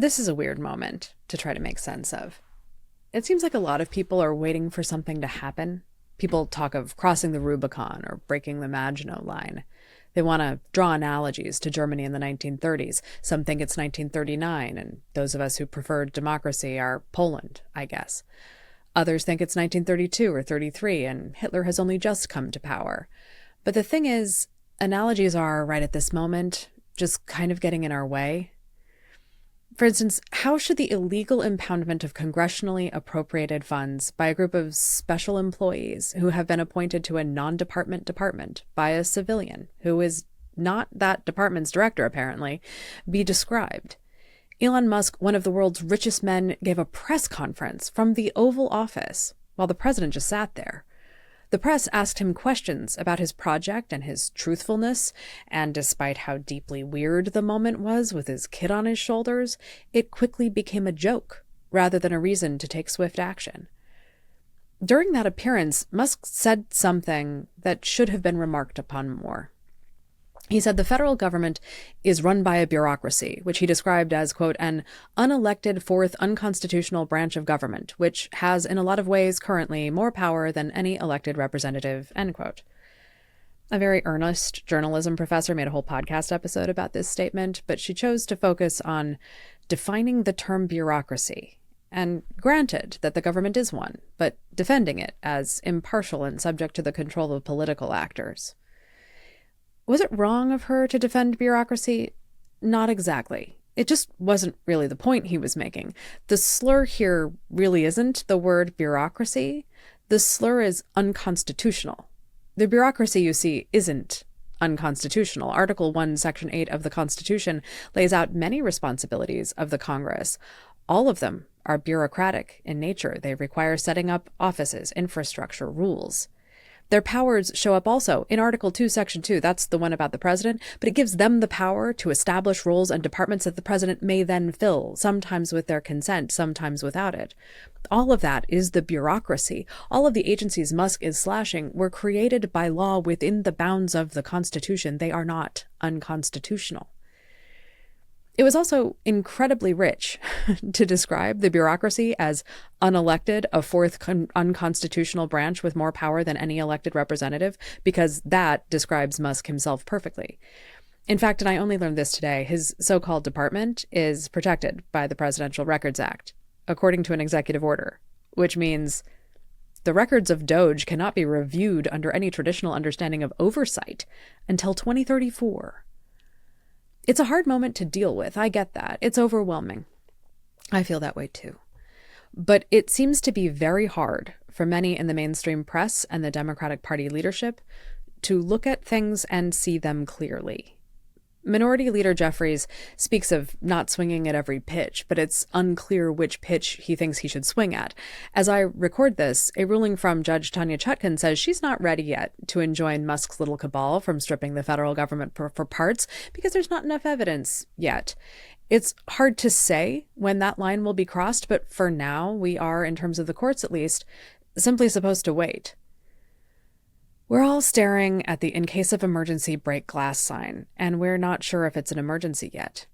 This is a weird moment to try to make sense of. It seems like a lot of people are waiting for something to happen. People talk of crossing the Rubicon or breaking the Maginot Line. They want to draw analogies to Germany in the 1930s. Some think it's 1939, and those of us who prefer democracy are Poland, I guess. Others think it's 1932 or 33, and Hitler has only just come to power. But the thing is, analogies are, right at this moment, just kind of getting in our way. For instance, how should the illegal impoundment of congressionally appropriated funds by a group of special employees who have been appointed to a non-department department by a civilian who is not that department's director, apparently, be described? Elon Musk, one of the world's richest men, gave a press conference from the Oval Office while the president just sat there. The press asked him questions about his project and his truthfulness, and despite how deeply weird the moment was with his kid on his shoulders, it quickly became a joke rather than a reason to take swift action. During that appearance, Musk said something that should have been remarked upon more. He said the federal government is run by a bureaucracy, which he described as, quote, an unelected fourth unconstitutional branch of government, which has in a lot of ways currently more power than any elected representative, end quote. A very earnest journalism professor made a whole podcast episode about this statement, but she chose to focus on defining the term bureaucracy. And granted that the government is one, but defending it as impartial and subject to the control of political actors. Was it wrong of her to defend bureaucracy? Not exactly. It just wasn't really the point he was making. The slur here really isn't the word bureaucracy. The slur is unconstitutional. The bureaucracy, you see, isn't unconstitutional. Article 1, Section 8 of the Constitution lays out many responsibilities of the Congress. All of them are bureaucratic in nature. They require setting up offices, infrastructure, rules. Their powers show up also in Article 2, Section 2. That's the one about the president, but it gives them the power to establish roles and departments that the president may then fill, sometimes with their consent, sometimes without it. All of that is the bureaucracy. All of the agencies Musk is slashing were created by law within the bounds of the Constitution. They are not unconstitutional. It was also incredibly rich to describe the bureaucracy as unelected, a fourth unconstitutional branch with more power than any elected representative, because that describes Musk himself perfectly. In fact, and I only learned this today, his so-called department is protected by the Presidential Records Act, according to an executive order, which means the records of Doge cannot be reviewed under any traditional understanding of oversight until 2034. It's a hard moment to deal with. I get that. It's overwhelming. I feel that way too. But it seems to be very hard for many in the mainstream press and the Democratic Party leadership to look at things and see them clearly. Minority Leader Jeffries speaks of not swinging at every pitch, but it's unclear which pitch he thinks he should swing at. As I record this, a ruling from Judge Tanya Chutkan says she's not ready yet to enjoin Musk's little cabal from stripping the federal government for parts because there's not enough evidence yet. It's hard to say when that line will be crossed, but for now, we are, in terms of the courts at least, simply supposed to wait. We're all staring at the in case of emergency break glass sign, and we're not sure if it's an emergency yet.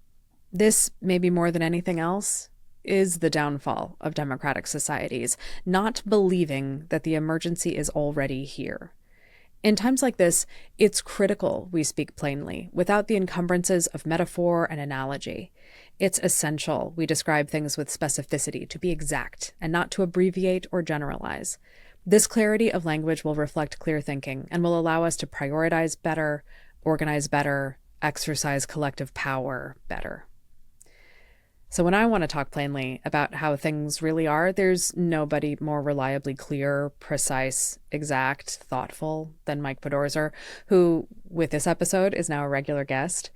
This, maybe more than anything else, is the downfall of democratic societies, not believing that the emergency is already here. In times like this, it's critical we speak plainly, without the encumbrances of metaphor and analogy. It's essential we describe things with specificity, to be exact, and not to abbreviate or generalize. This clarity of language will reflect clear thinking and will allow us to prioritize better, organize better, exercise collective power better. So when I want to talk plainly about how things really are, there's nobody more reliably clear, precise, exact, thoughtful than Mike Podhorzer, who, with this episode, is now a regular guest.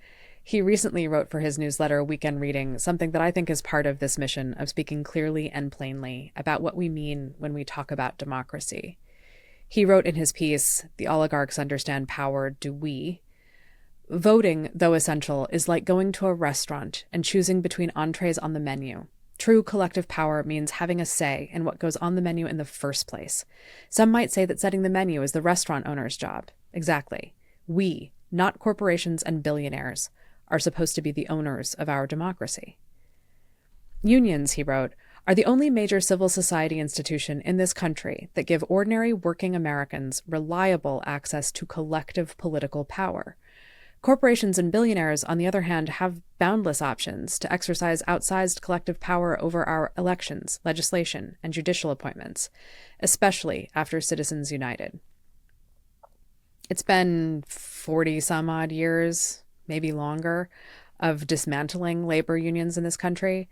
He recently wrote for his newsletter, Weekend Reading, something that I think is part of this mission of speaking clearly and plainly about what we mean when we talk about democracy. He wrote in his piece, The Oligarchs Understand Power, Do We? Voting, though essential, is like going to a restaurant and choosing between entrees on the menu. True collective power means having a say in what goes on the menu in the first place. Some might say that setting the menu is the restaurant owner's job. Exactly. We, not corporations and billionaires, are supposed to be the owners of our democracy. Unions, he wrote, are the only major civil society institution in this country that give ordinary working Americans reliable access to collective political power. Corporations and billionaires, on the other hand, have boundless options to exercise outsized collective power over our elections, legislation, and judicial appointments, especially after Citizens United. It's been 40 some odd years, maybe longer, of dismantling labor unions in this country.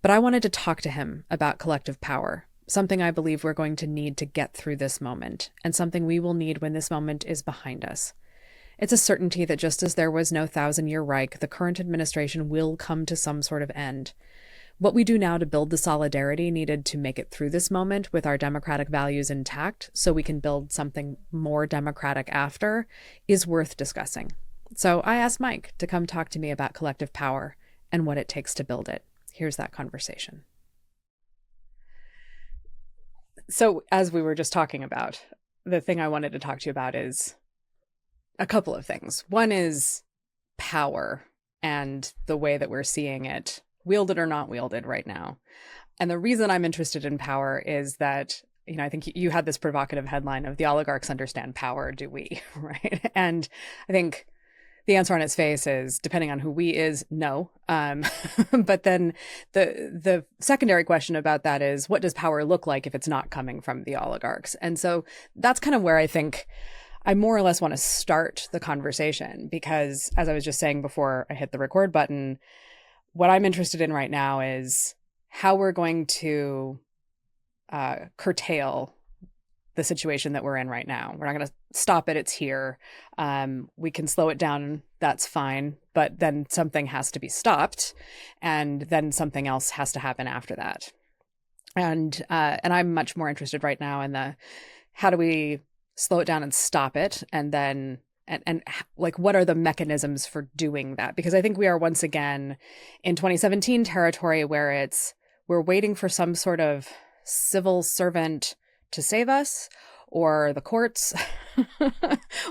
But I wanted to talk to him about collective power, something I believe we're going to need to get through this moment, and something we will need when this moment is behind us. It's a certainty that just as there was no 1,000-year Reich, the current administration will come to some sort of end. What we do now to build the solidarity needed to make it through this moment with our democratic values intact so we can build something more democratic after is worth discussing. So I asked Mike to come talk to me about collective power and what it takes to build it. Here's that conversation. So as we were just talking about, the thing I wanted to talk to you about is a couple of things. One is power and the way that we're seeing it, wielded or not wielded right now. And the reason I'm interested in power is that, I think you had this provocative headline of the oligarchs understand power, do we? Right? And I think the answer on its face is, depending on who we is, no. But then the secondary question about that is, what does power look like if it's not coming from the oligarchs? And so that's kind of where I think I more or less want to start the conversation, because as I was just saying before I hit the record button, what I'm interested in right now is how we're going to curtail the situation that we're in right now. We're not going to stop it. It's here. We can slow it down. That's fine. But then something has to be stopped. And then something else has to happen after that. And I'm much more interested right now in the, how do we slow it down and stop it? And then, and like, what are the mechanisms for doing that? Because I think we are once again in 2017 territory where we're waiting for some sort of civil servant to save us, or the courts,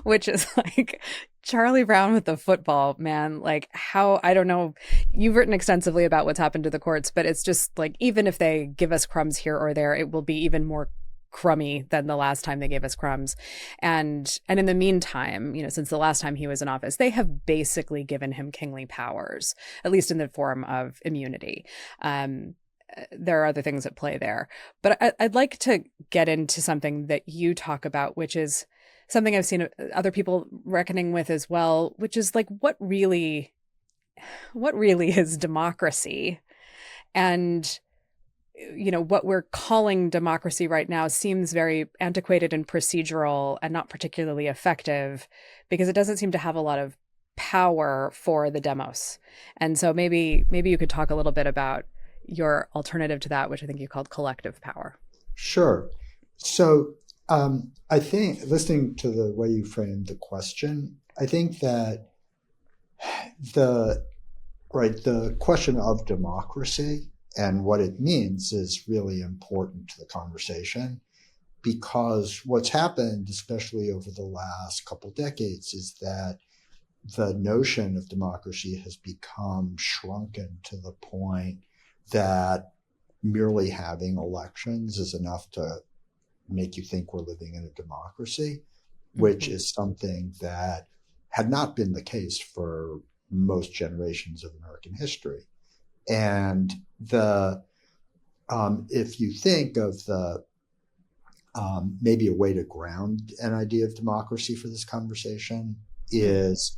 which is like Charlie Brown with the football, man. Like, how, I don't know, you've written extensively about what's happened to the courts, but it's just like, even if they give us crumbs here or there, it will be even more crummy than the last time they gave us crumbs. And in the meantime, since the last time he was in office, they have basically given him kingly powers, at least in the form of immunity. There are other things at play there. But I'd like to get into something that you talk about, which is something I've seen other people reckoning with as well, which is like, what really is democracy? And what we're calling democracy right now seems very antiquated and procedural and not particularly effective, because it doesn't seem to have a lot of power for the demos. And so maybe you could talk a little bit about your alternative to that, which I think you called collective power. Sure. So I think, listening to the way you framed the question, I think that the question of democracy and what it means is really important to the conversation, because what's happened, especially over the last couple decades, is that the notion of democracy has become shrunken to the point that merely having elections is enough to make you think we're living in a democracy, which is something that had not been the case for most generations of American history. And if you think of maybe a way to ground an idea of democracy for this conversation is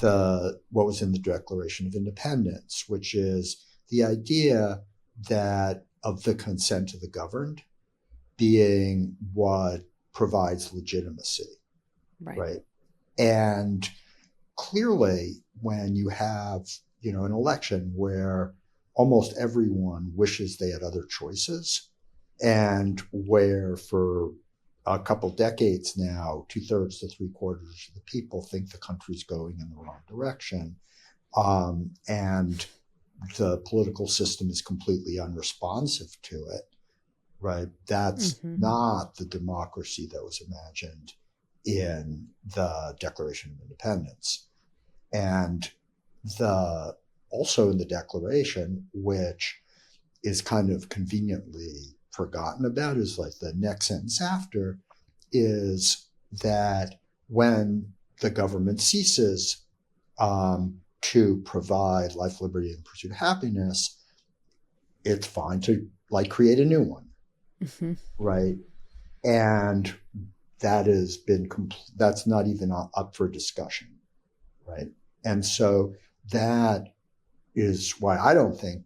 what was in the Declaration of Independence, which is the idea that of the consent of the governed being what provides legitimacy, right? And clearly, when you have, an election where almost everyone wishes they had other choices, and where for a couple decades now, 2/3 to 3/4 of the people think the country's going in the wrong direction, and the political system is completely unresponsive to it, right? That's not the democracy that was imagined in the Declaration of Independence. And also in the Declaration, which is kind of conveniently forgotten about is like the next sentence after is that when the government ceases to provide life, liberty, and pursuit of happiness, it's fine to like create a new one, Mm-hmm. right? And that has been that's not even up for discussion, right? And so that is why I don't think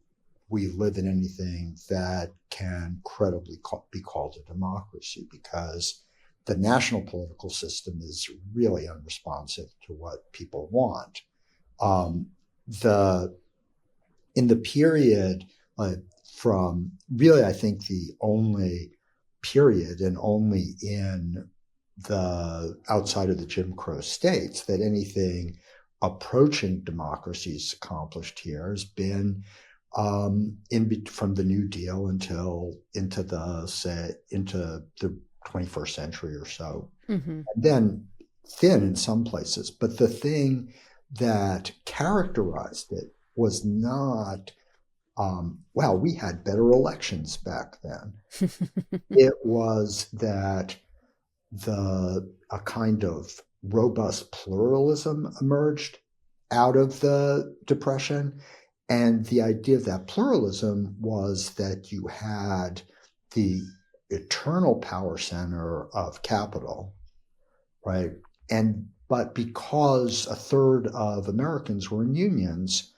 we live in anything that can credibly be called a democracy, because the national political system is really unresponsive to what people want. The in the period from really, I think the only period and only in the outside of the Jim Crow states that anything approaching democracy is accomplished here has been from the New Deal until into the 21st century or so, Mm-hmm. and then thin in some places. But the thing that characterized it was not, well, we had better elections back then. It was that a kind of robust pluralism emerged out of the Depression. And the idea of that pluralism was that you had the eternal power center of capital, right? But because a third of Americans were in unions,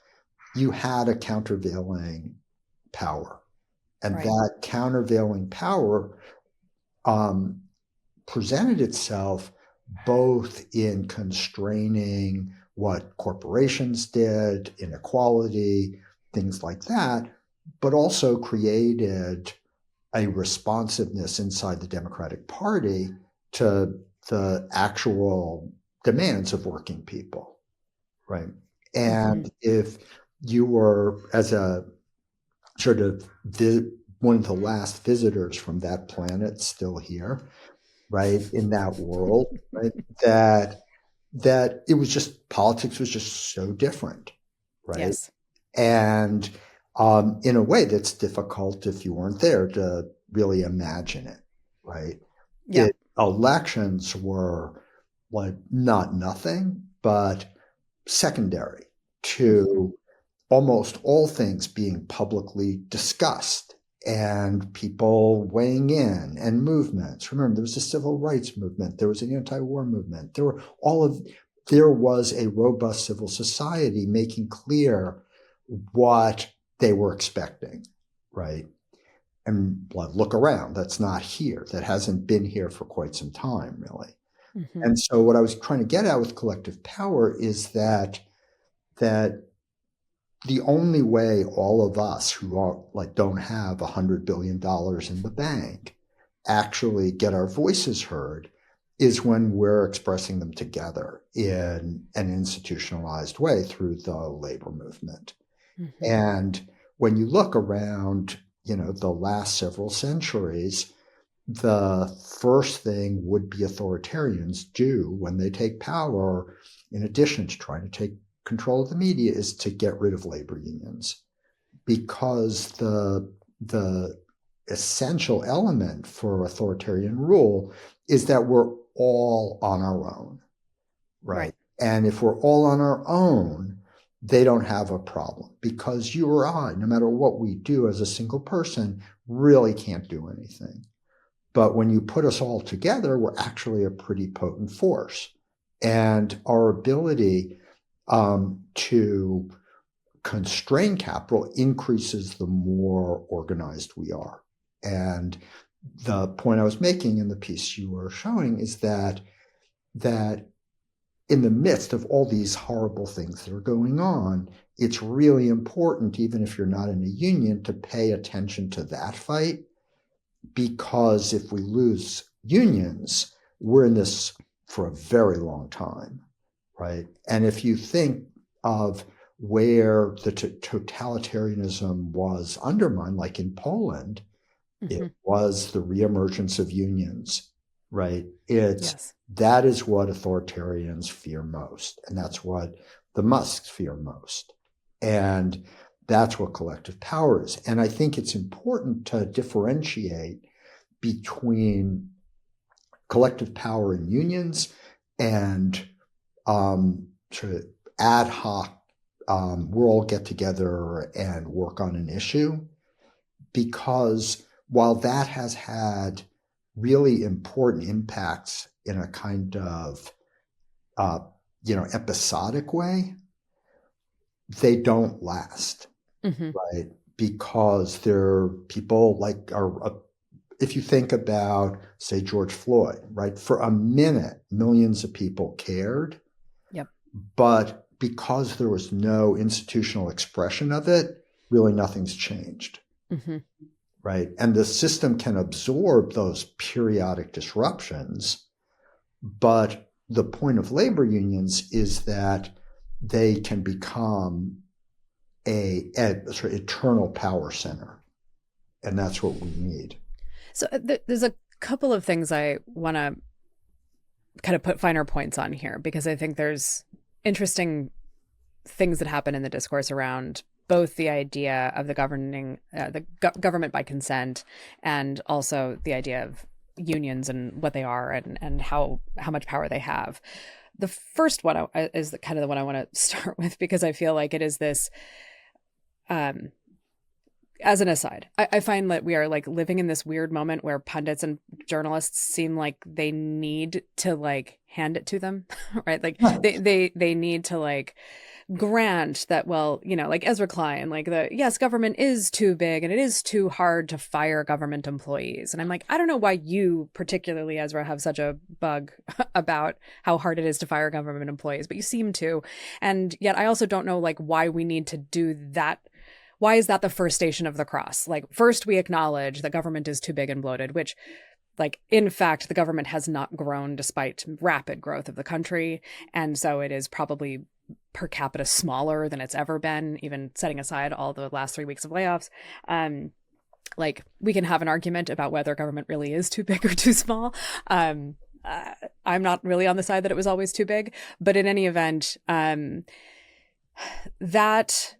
you had a countervailing power. And Right. that countervailing power presented itself both in constraining what corporations did, inequality, things like that, but also created a responsiveness inside the Democratic Party to the actual demands of working people, right? Mm-hmm. And if you were, as a sort of one of the last visitors from that planet still here, right, in that world, right, that it was just, politics was just so different, right? Yes. And in a way that's difficult if you weren't there to really imagine it, right? Yeah. Elections were like not nothing, but secondary Mm-hmm. to almost all things being publicly discussed and people weighing in and movements. Remember, there was a civil rights movement, there was an anti-war movement, there was a robust civil society making clear what they were expecting, right? And look around, that's not here. That hasn't been here for quite some time, really. Mm-hmm. And so what I was trying to get at with collective power is that the only way all of us who are like don't have $100 billion in the bank actually get our voices heard is when we're expressing them together in an institutionalized way through the labor movement. Mm-hmm. And when you look around, the last several centuries, the first thing would-be authoritarians do when they take power, in addition to trying to take control of the media, is to get rid of labor unions, because the essential element for authoritarian rule is that we're all on our own, right? Right. And if we're all on our own, they don't have a problem, because you or I, no matter what we do as a single person, really can't do anything. But when you put us all together, we're actually a pretty potent force. And our ability to constrain capital increases the more organized we are. And the point I was making in the piece you were showing is that in the midst of all these horrible things that are going on, it's really important, even if you're not in a union, to pay attention to that fight, because if we lose unions, we're in this for a very long time, right? And if you think of where the totalitarianism was undermined, like in Poland, it Mm-hmm. was the reemergence of unions, right? Yes. That is what authoritarians fear most, and that's what the Musks fear most. And That's what collective power is. And I think it's important to differentiate between collective power in unions and sort of ad hoc, we'll all get together and work on an issue. Because while that has had really important impacts in a kind of, episodic way, they don't last, right? Because there are people if you think about, say, George Floyd, right? For a minute, millions of people cared. Yep. But because there was no institutional expression of it, really nothing's changed. Right? And the system can absorb those periodic disruptions. But the point of labor unions is that they can become a sort of eternal power center. And that's what we need. So there's a couple of things I want to kind of put finer points on here, because I think there's interesting things that happen in the discourse around both the idea of the government by consent, and also the idea of unions and what they are and how much power they have. The first one is kind of the one I want to start with, because I feel like it is this, as an aside, I find that we are like living in this weird moment where pundits and journalists seem like they need to like hand it to them, right? Like they need to like grant that, well, like Ezra Klein, like yes, government is too big and it is too hard to fire government employees. And I'm like, I don't know why you particularly, Ezra, have such a bug about how hard it is to fire government employees, but you seem to. And yet I also don't know like why we need to do that. Why is that the first station of the cross? Like, first we acknowledge that government is too big and bloated, which, like, in fact, the government has not grown despite rapid growth of the country. And so it is probably per capita smaller than it's ever been, even setting aside all the last 3 weeks of layoffs. Like, we can have an argument about whether government really is too big or too small. I'm not really on the side that it was always too big. But in any event, that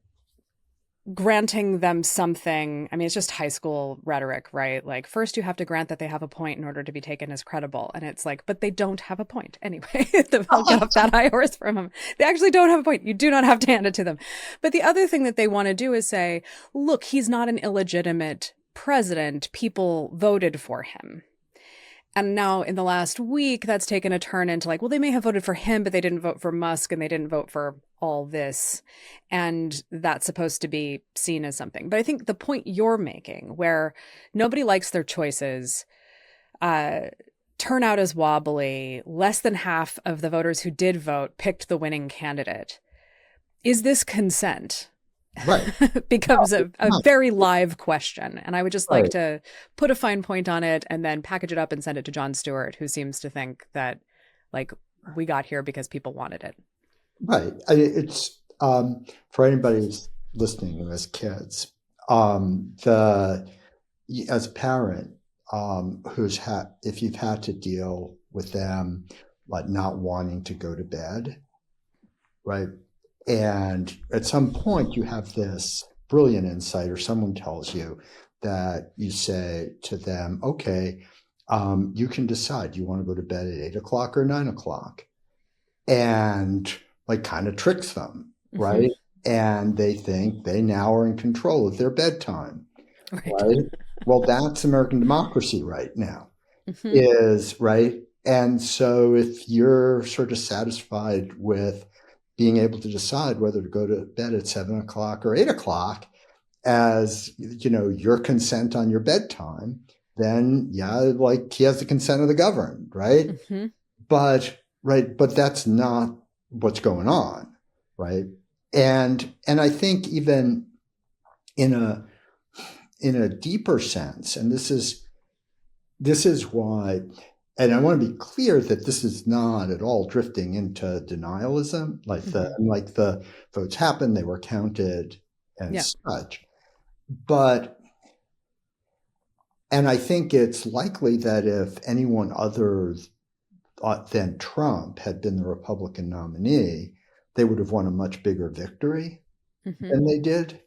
granting them something, I mean, it's just high school rhetoric, right? Like, first you have to grant that they have a point in order to be taken as credible. And it's like, but they don't have a point anyway. I'll get off that high horse from them. They actually don't have a point. You do not have to hand it to them. But the other thing that they want to do is say, look, he's not an illegitimate president. People voted for him. And now in the last week, that's taken a turn into like, well, they may have voted for him, but they didn't vote for Musk and they didn't vote for all this. And that's supposed to be seen as something. But I think the point you're making, where nobody likes their choices, turnout is wobbly, less than half of the voters who did vote picked the winning candidate. Is this consent? Right. Becomes a very live question. And I would just like to put a fine point on it and then package it up and send it to Jon Stewart, who seems to think that, like, we got here because people wanted it. Right. It's for anybody who's listening who has kids, as a parent, if you've had to deal with them like not wanting to go to bed, right? And at some point you have this brilliant insight, or someone tells you that you say to them, okay, you can decide, do you want to go to bed at 8 o'clock or 9 o'clock? And like kind of tricks them, right? And they think they now are in control of their bedtime, right? Well, that's American democracy right now, is right. And so if you're sort of satisfied with being able to decide whether to go to bed at 7 o'clock or 8 o'clock as, your consent on your bedtime, then yeah, like he has the consent of the governed, right? But that's not what's going on, right? And I think even in a deeper sense, and this is why, and I want to be clear that this is not at all drifting into denialism, like the votes happened, they were counted and such. And I think it's likely that if anyone other than Trump had been the Republican nominee, they would have won a much bigger victory than they did.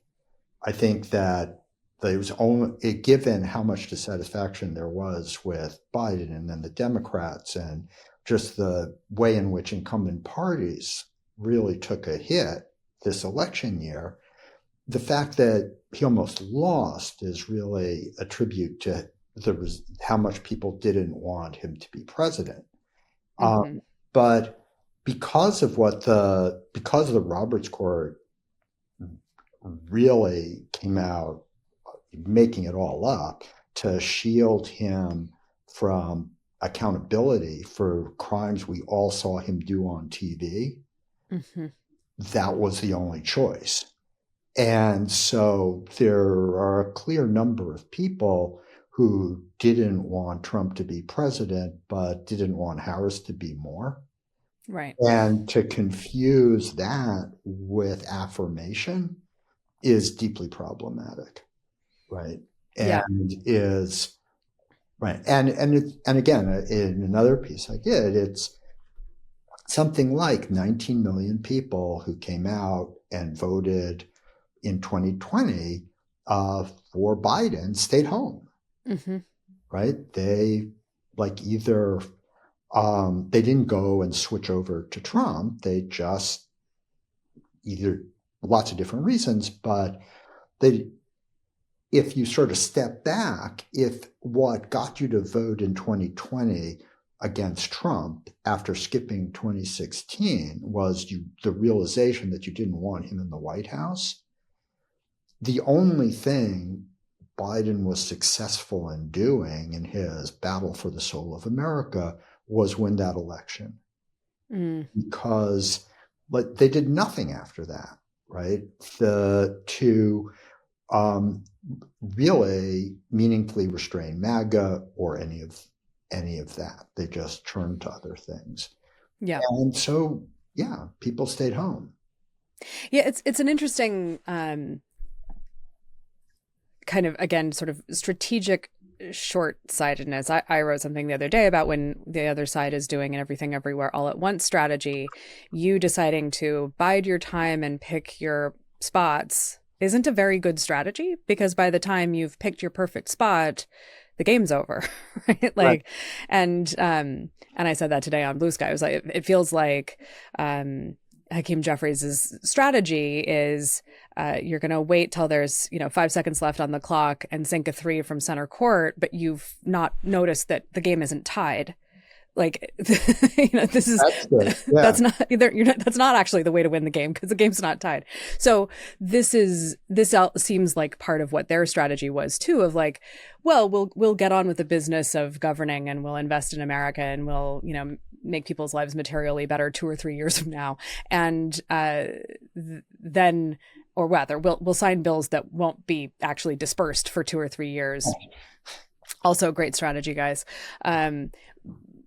I think that it was only given how much dissatisfaction there was with Biden and then the Democrats and just the way in which incumbent parties really took a hit this election year. The fact that he almost lost is really a tribute to how much people didn't want him to be president. Mm-hmm. But because of the Roberts Court really came out making it all up to shield him from accountability for crimes we all saw him do on TV, Mm-hmm. that was the only choice. And so there are a clear number of people who didn't want Trump to be president, but didn't want Harris to be more. Right. And to confuse that with affirmation is deeply problematic, right? Yeah. And is right. And again, in another piece I did, it's something like 19 million people who came out and voted in 2020 for Biden stayed home, Mm-hmm. right? They either they didn't go and switch over to Trump. They just either lots of different reasons, but if you sort of step back, if what got you to vote in 2020 against Trump after skipping 2016 was the realization that you didn't want him in the White House, the only thing Biden was successful in doing in his battle for the soul of America was win that election. Because they did nothing after that, right? To really meaningfully restrain MAGA or any of that. They just turned to other things. Yeah. And so, yeah, people stayed home. Yeah, it's an interesting kind of, again, sort of strategic short-sightedness. I wrote something the other day about when the other side is doing an everything everywhere all at once strategy, you deciding to bide your time and pick your spots isn't a very good strategy, because by the time you've picked your perfect spot, the game's over, right? Right. And I said that today on Blue Sky. I was like, it feels like Hakeem Jeffries' strategy is you're going to wait till there's 5 seconds left on the clock and sink a three from center court, but you've not noticed that the game isn't tied. This is that's not either. That's not actually the way to win the game, because the game's not tied. So this seems like part of what their strategy was too. Of like, well, we'll get on with the business of governing, and we'll invest in America, and we'll make people's lives materially better 2 or 3 years from now, and then, or rather, we'll sign bills that won't be actually dispersed for 2 or 3 years. Also, great strategy, guys.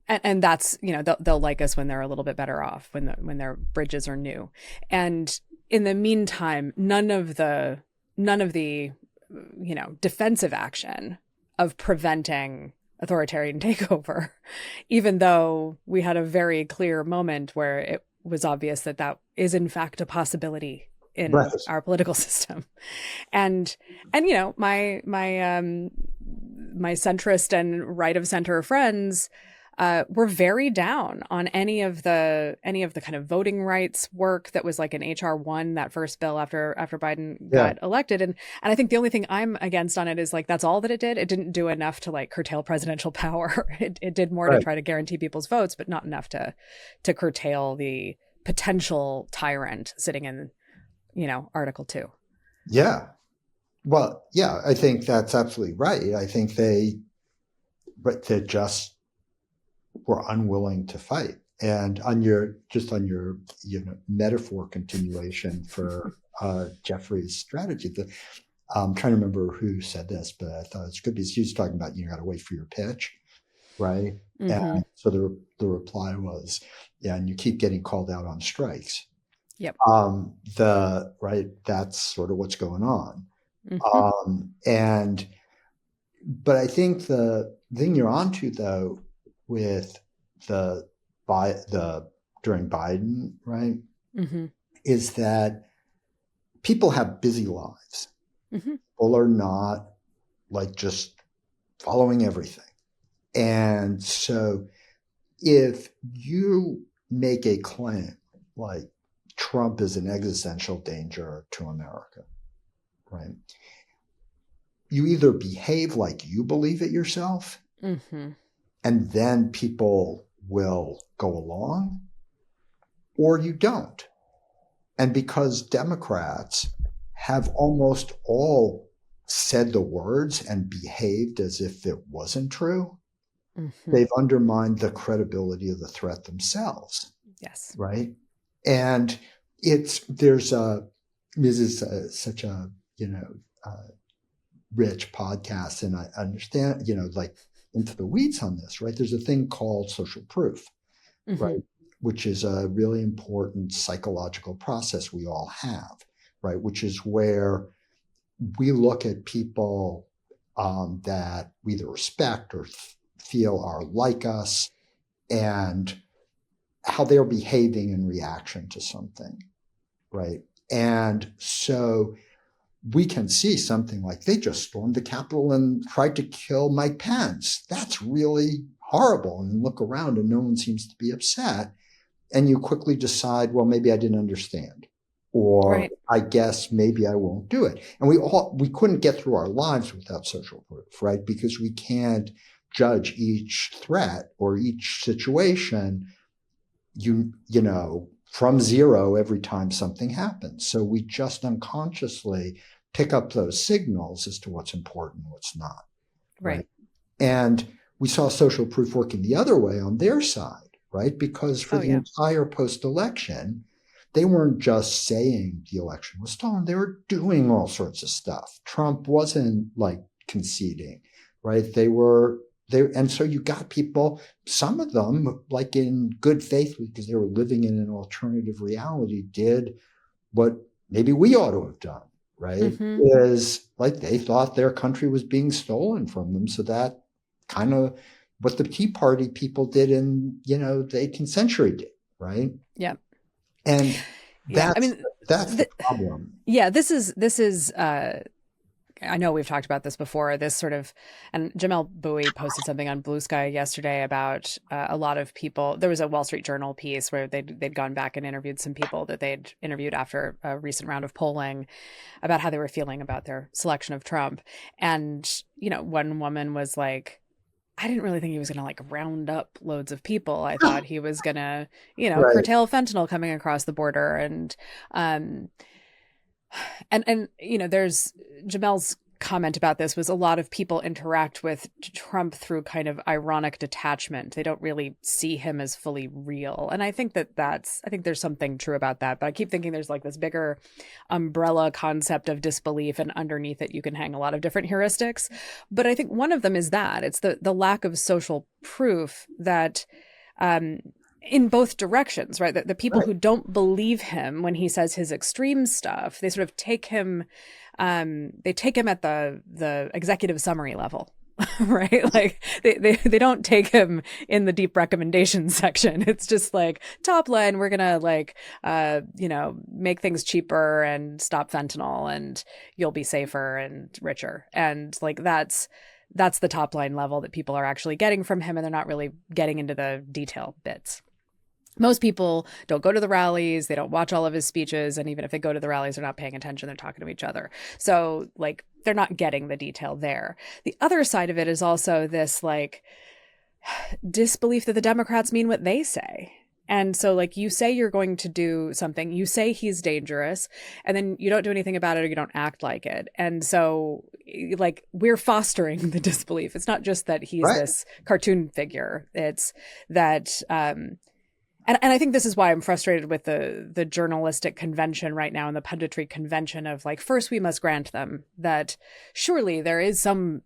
And that's, they'll like us when they're a little bit better off, when their bridges are new. And in the meantime, none of the defensive action of preventing authoritarian takeover, even though we had a very clear moment where it was obvious that is in fact a possibility in our political system. And my centrist and right of center friends were very down on any of the kind of voting rights work that was like an HR1, that first bill after Biden got elected. And I think the only thing I'm against on it is like, that's all that it did. It didn't do enough to like curtail presidential power. It did more to try to guarantee people's votes, but not enough to curtail the potential tyrant sitting in, Article 2. Yeah. Well, yeah, I think that's absolutely right. I think they just were unwilling to fight. And on your metaphor continuation for Jeffrey's strategy, I'm trying to remember who said this, but I thought it's good because he was talking about you got to wait for your pitch, right? Mm-hmm. And so the reply was, yeah, and you keep getting called out on strikes. Yep. That's sort of what's going on. Mm-hmm. But I think the thing you're onto though, with the during Biden, right, is that people have busy lives, Mm-hmm. People are not like just following everything. And so if you make a claim like Trump is an existential danger to America, right? You either behave like you believe it yourself, Mm-hmm. and then people will go along, or you don't. And because Democrats have almost all said the words and behaved as if it wasn't true, Mm-hmm. they've undermined the credibility of the threat themselves, Yes. right? And this is such a, uh, rich podcast, and I understand, like into the weeds on this, right? There's a thing called social proof, Mm-hmm. right? Which is a really important psychological process we all have, right? Which is where we look at people that we either respect or feel are like us, and how they're behaving in reaction to something, right? And so we can see something like they just stormed the Capitol and tried to kill Mike Pence. That's really horrible. And look around and no one seems to be upset. And you quickly decide, well, maybe I didn't understand. Or Right. I guess maybe I won't do it. And we couldn't get through our lives without social proof, right? Because we can't judge each threat or each situation, from zero every time something happens. So we just unconsciously pick up those signals as to what's important and what's not, Right. right? And we saw social proof working the other way on their side, right? Because for Oh, the yeah. entire post-election, they weren't just saying the election was stolen, they were doing all sorts of stuff. Trump wasn't like conceding, right? They were there. And so you got people, some of them, like in good faith, because they were living in an alternative reality, did what maybe we ought to have done, right? Mm-hmm. Is like they thought their country was being stolen from them. So that kind of what the Tea Party people did in, the 18th century did, right? Yeah. And Yeah. I that's mean, that's the problem. yeah, this is I know we've talked about this before, this sort of, and Jamel Bowie posted something on Blue Sky yesterday about a lot of people. There was a Wall Street Journal piece where they'd gone back and interviewed some people that they'd interviewed after a recent round of polling about how they were feeling about their selection of Trump. And, one woman was like, I didn't really think he was going to like round up loads of people. I thought he was going to, Right. curtail fentanyl coming across the border. Um, there's Jamel's comment about this was a lot of people interact with Trump through kind of ironic detachment. They don't really see him as fully real. And I think I think there's something true about that. But I keep thinking there's like this bigger umbrella concept of disbelief, and underneath it, you can hang a lot of different heuristics. But I think one of them is that it's the lack of social proof that, in both directions, right? The people Right. who don't believe him when he says his extreme stuff, they sort of take him, they take him at the executive summary level, right? Like they don't take him in the deep recommendations section. It's just like top line, we're gonna like make things cheaper and stop fentanyl, and you'll be safer and richer, and like that's the top line level that people are actually getting from him, and they're not really getting into the detail bits. Most people don't go to the rallies, they don't watch all of his speeches, and even if they go to the rallies, they're not paying attention, they're talking to each other. So like they're not getting the detail there. The other side of it is also this like disbelief that the Democrats mean what they say. And so like you say you're going to do something, you say he's dangerous, and then you don't do anything about it or you don't act like it. And so like we're fostering the disbelief. It's not just that he's Right. this cartoon figure. It's that and I think this is why I'm frustrated with the journalistic convention right now and the punditry convention of like, first we must grant them that surely there is some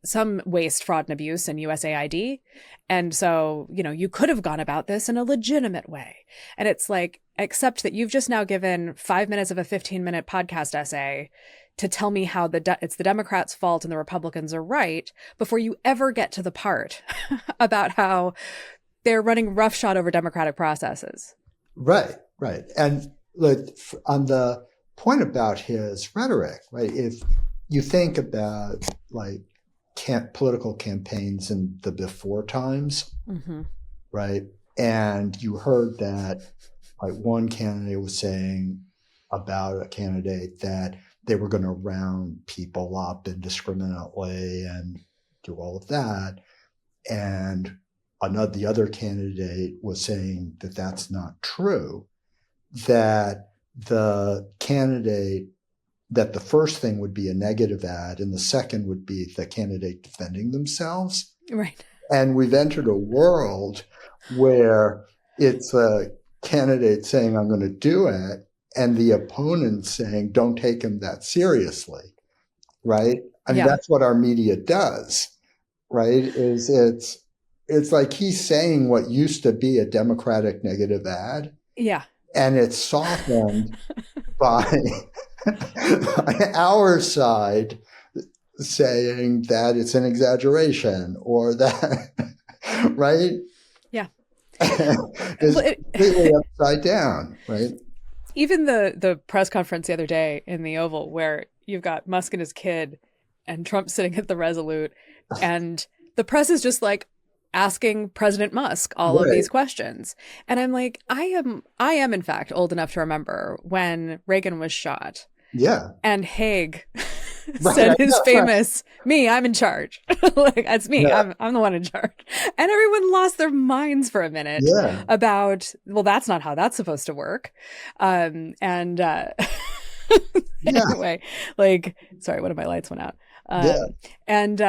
waste, fraud, and abuse in USAID. And so, you could have gone about this in a legitimate way. And it's like, except that you've just now given 5 minutes of a 15-minute podcast essay to tell me how it's the Democrats' fault and the Republicans are right before you ever get to the part about how they're running roughshod over democratic processes. Right. Right. And look, on the point about his rhetoric, right? you think about like political campaigns in the before times, Mm-hmm. right? And you heard that like one candidate was saying about a candidate that they were going to round people up indiscriminately and do all of that. And the other candidate was saying that that's not true, that the candidate, that the first thing would be a negative ad and the second would be the candidate defending themselves. Right. And we've entered a world where it's a candidate saying, I'm going to do it, and the opponent saying, don't take him that seriously, right? I mean, Yeah. that's what our media does, right? It's like he's saying what used to be a Democratic negative ad, Yeah. and it's softened by our side saying that it's an exaggeration or that, right? Yeah. It's completely upside down, right? Even the press conference the other day in the Oval, where you've got Musk and his kid and Trump sitting at the Resolute, and the press is just like asking President Musk all of these questions. And I'm like, I am in fact old enough to remember when Reagan was shot. Yeah. And Haig said his famous, me, I'm in charge. Like, that's me. Yeah. I'm the one in charge. And everyone lost their minds for a minute about, well, that's not how that's supposed to work. Anyway, like, sorry, one of my lights went out. And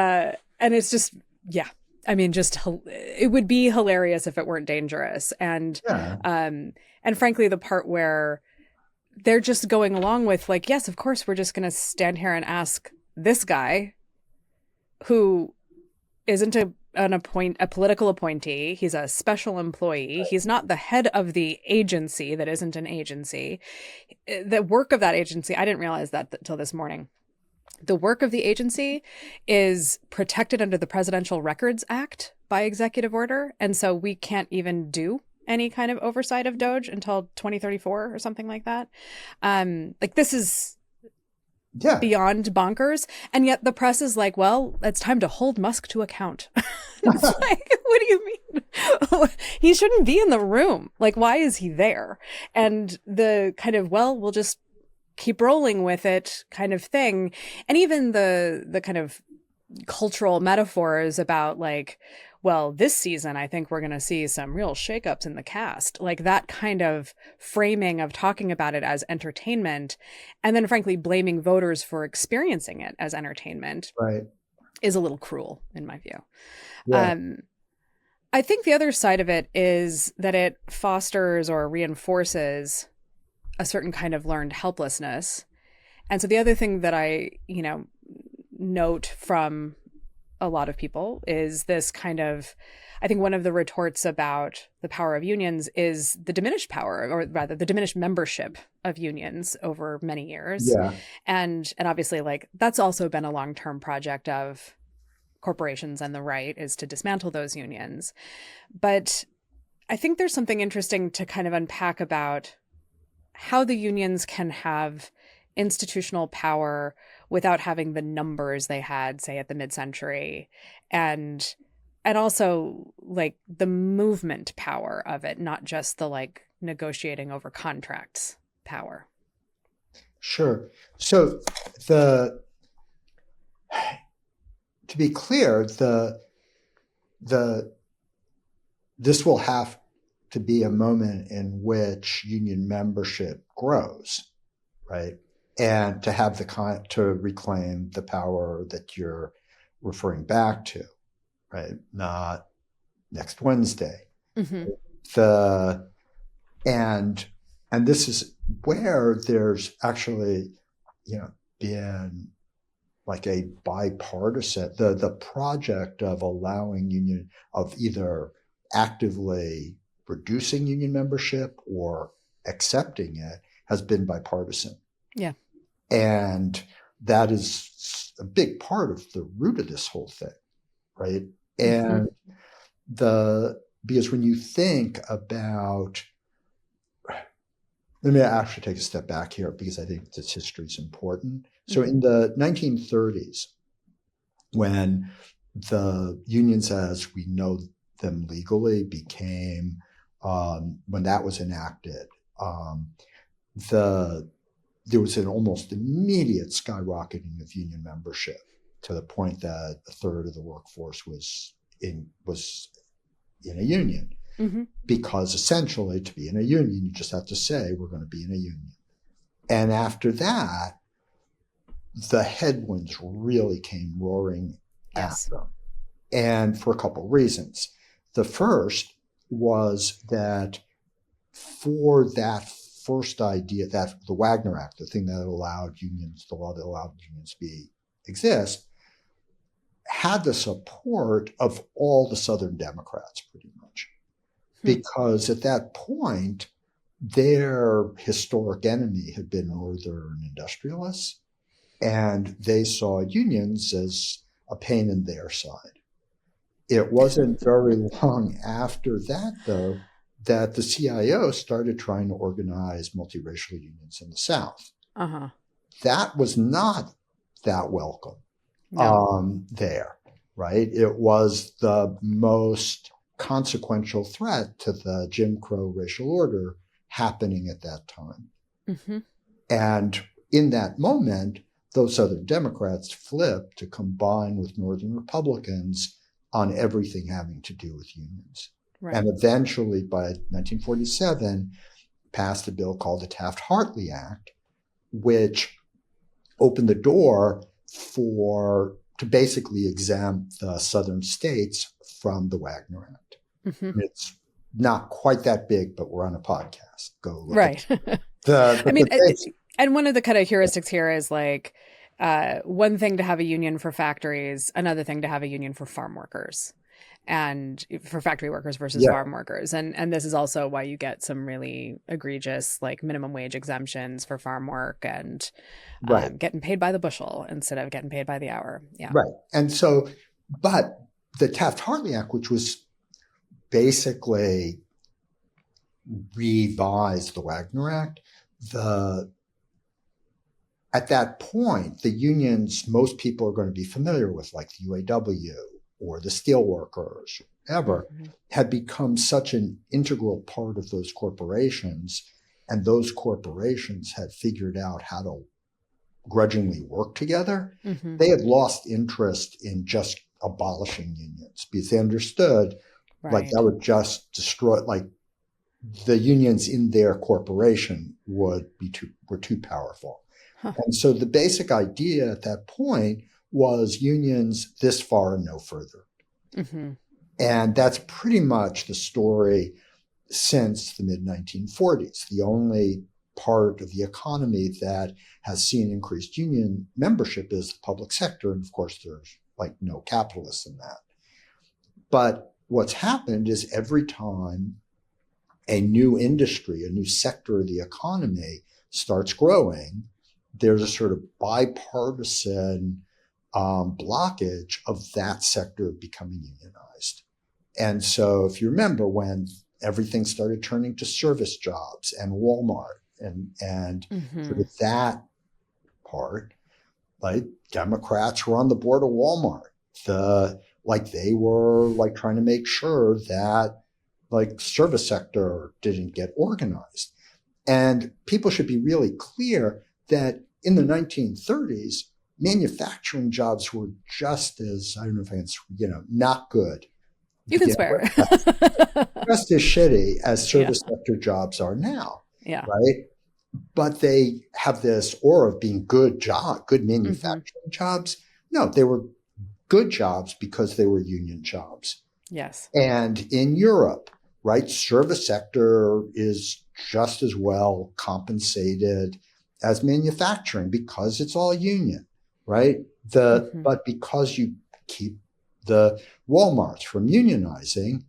it's just, yeah. I mean, just it would be hilarious if it weren't dangerous. And frankly, the part where they're just going along with like, yes, of course, we're just going to stand here and ask this guy who isn't a political appointee. He's a special employee. He's not the head of the agency that isn't an agency. The work of that agency, I didn't realize that till this morning. The work of the agency is protected under the Presidential Records Act by executive order. And so we can't even do any kind of oversight of Doge until 2034 or something like that. Like, this is beyond bonkers. And yet the press is like, well, it's time to hold Musk to account. It's like, what do you mean? He shouldn't be in the room. Like, why is he there? And the kind of, well, we'll just keep rolling with it kind of thing. And even the kind of cultural metaphors about like, well, this season, I think we're going to see some real shakeups in the cast. Like, that kind of framing of talking about it as entertainment and then, frankly, blaming voters for experiencing it as entertainment is a little cruel, in my view. Yeah. I think the other side of it is that it fosters or reinforces a certain kind of learned helplessness. And so the other thing that I, note from a lot of people is this kind of, I think one of the retorts about the power of unions is the diminished power, or rather the diminished membership of unions over many years. Yeah. And obviously, like, that's also been a long-term project of corporations and the right, is to dismantle those unions. But I think there's something interesting to kind of unpack about how the unions can have institutional power without having the numbers they had, say, at the mid-century, and also like the movement power of it, not just the like negotiating over contracts power. Sure. So to be clear, this will have to be a moment in which union membership grows, right? And to have to reclaim the power that you're referring back to, right? Not next Wednesday. Mm-hmm. And this is where there's actually, been like a bipartisan, the project of allowing union, of either actively reducing union membership or accepting it, has been bipartisan. Yeah. And that is a big part of the root of this whole thing, right? And because when you think about, let me actually take a step back here because I think this history is important. So in the 1930s, when the unions as we know them legally became, when that was enacted, there was an almost immediate skyrocketing of union membership to the point that a third of the workforce was in a union. Mm-hmm. Because essentially, to be in a union, you just have to say, we're going to be in a union. And after that, the headwinds really came roaring at them. And for a couple of reasons. The first was that for that first idea, that the Wagner Act, the thing that allowed unions, the law that allowed unions to exist, had the support of all the Southern Democrats pretty much. Because at that point, their historic enemy had been Northern industrialists, and they saw unions as a pain in their side. It wasn't very long after that, though, that the CIO started trying to organize multiracial unions in the South. Uh-huh. That was not that welcome there, right? It was the most consequential threat to the Jim Crow racial order happening at that time. Mm-hmm. And in that moment, those Southern Democrats flipped to combine with Northern Republicans on everything having to do with unions. Right. And eventually, by 1947, passed a bill called the Taft-Hartley Act, which opened the door to basically exempt the Southern states from the Wagner Act. Mm-hmm. It's not quite that big, but we're on a podcast. Go look right. And one of the kind of heuristics here is like one thing to have a union for factories, another thing to have a union for farm workers, and for factory workers versus farm workers. And this is also why you get some really egregious like minimum wage exemptions for farm work and getting paid by the bushel instead of getting paid by the hour. Yeah. Right. And so, but the Taft-Hartley Act, which was basically revised the Wagner Act, at that point, the unions most people are going to be familiar with, like the UAW or the steelworkers, whatever, had become such an integral part of those corporations, and those corporations had figured out how to grudgingly work together. Mm-hmm. They had lost interest in just abolishing unions because they understood like that would just destroy, like the unions in their corporation were too powerful. Huh. And so the basic idea at that point was unions this far and no further. Mm-hmm. And that's pretty much the story since the mid-1940s. The only part of the economy that has seen increased union membership is the public sector. And of course, there's like no capitalists in that. But what's happened is every time a new industry, a new sector of the economy starts growing, there's a sort of bipartisan blockage of that sector becoming unionized. And so if you remember when everything started turning to service jobs and Walmart and sort of that part, like Democrats were on the board of Walmart. They were like trying to make sure that like service sector didn't get organized. And people should be really clear that in the 1930s, manufacturing jobs were just as, I don't know if I can, not good. You can swear. Just as shitty as service sector jobs are now. Yeah. Right? But they have this aura of being good manufacturing jobs. No, they were good jobs because they were union jobs. Yes. And in Europe, right, service sector is just as well compensated as manufacturing because it's all union, right? But because you keep the Walmarts from unionizing,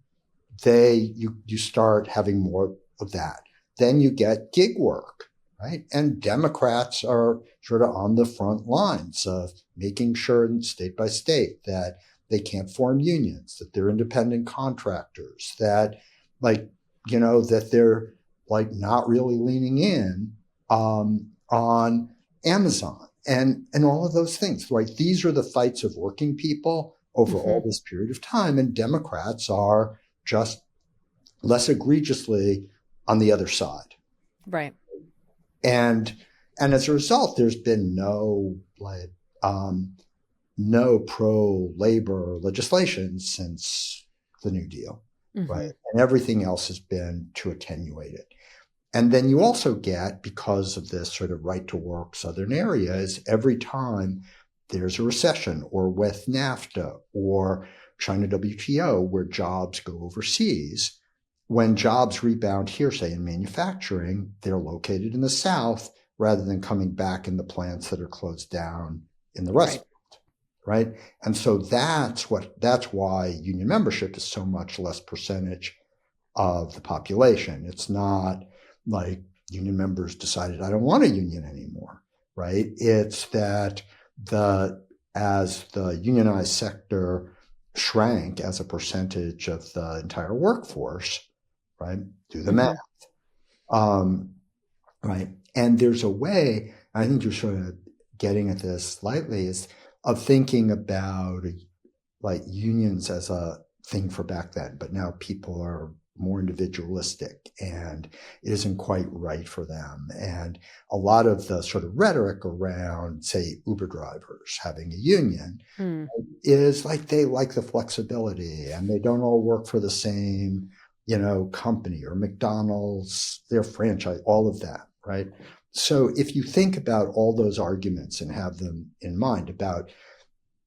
you start having more of that. Then you get gig work, right? And Democrats are sort of on the front lines of making sure state by state that they can't form unions, that they're independent contractors, that that they're like not really leaning in on Amazon and all of those things, right? These are the fights of working people over all this period of time, and Democrats are just less egregiously on the other side. Right. And as a result, there's been no pro-labor legislation since the New Deal, right? And everything else has been to attenuate it. And then you also get, because of this sort of right to work Southern areas, every time there's a recession, or with NAFTA or China WTO, where jobs go overseas, when jobs rebound here, say in manufacturing, they're located in the South rather than coming back in the plants that are closed down in the Rust Belt, right? And so that's why union membership is so much less percentage of the population. It's not like union members decided, I don't want a union anymore, right? It's that as the unionized sector shrank as a percentage of the entire workforce, right? Do the math. Right. And there's a way, I think you're sort of getting at this slightly, is of thinking about like unions as a thing for back then, but now people are more individualistic and it isn't quite right for them. And a lot of the sort of rhetoric around, say, Uber drivers having a union is like they like the flexibility and they don't all work for the same, company, or McDonald's, their franchise, all of that, right? So if you think about all those arguments and have them in mind about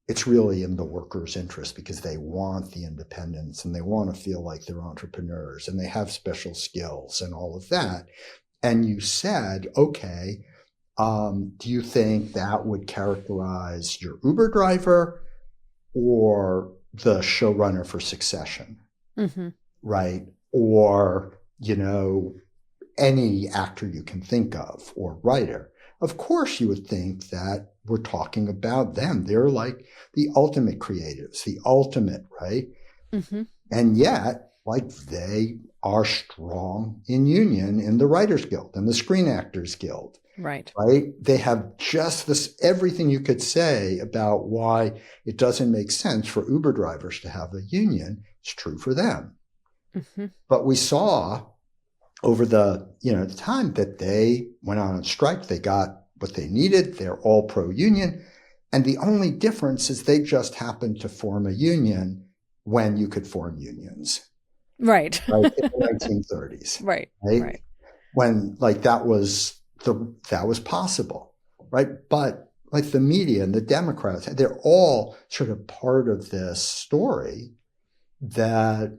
it's really in the workers' interest because they want the independence and they want to feel like they're entrepreneurs and they have special skills and all of that. And you said, okay, do you think that would characterize your Uber driver or the showrunner for Succession, right? Or, any actor you can think of or writer? Of course, you would think that we're talking about them. They're like the ultimate creatives, the ultimate, right? And yet, like, they are strong in union in the Writers Guild and the Screen Actors Guild. Right. Right? They have just this, everything you could say about why it doesn't make sense for Uber drivers to have a union is true for them. But we saw over the time that they went on strike, they got what they needed. They're all pro-union. And the only difference is they just happened to form a union when you could form unions. Right. Right, in the 1930s. Right. When that was possible. Right. But like the media and the Democrats, they're all sort of part of this story that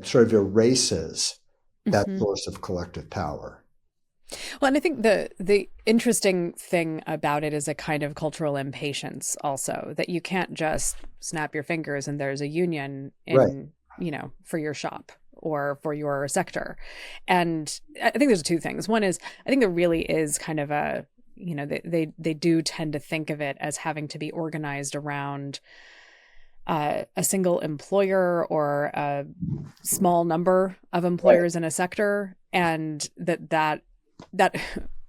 sort of erases that source of collective power. Well, and I think the interesting thing about it is a kind of cultural impatience also, that you can't just snap your fingers and there's a union in, for your shop or for your sector. And I think there's two things. One is, I think there really is kind of a, they do tend to think of it as having to be organized around a single employer or a small number of employers in a sector, and that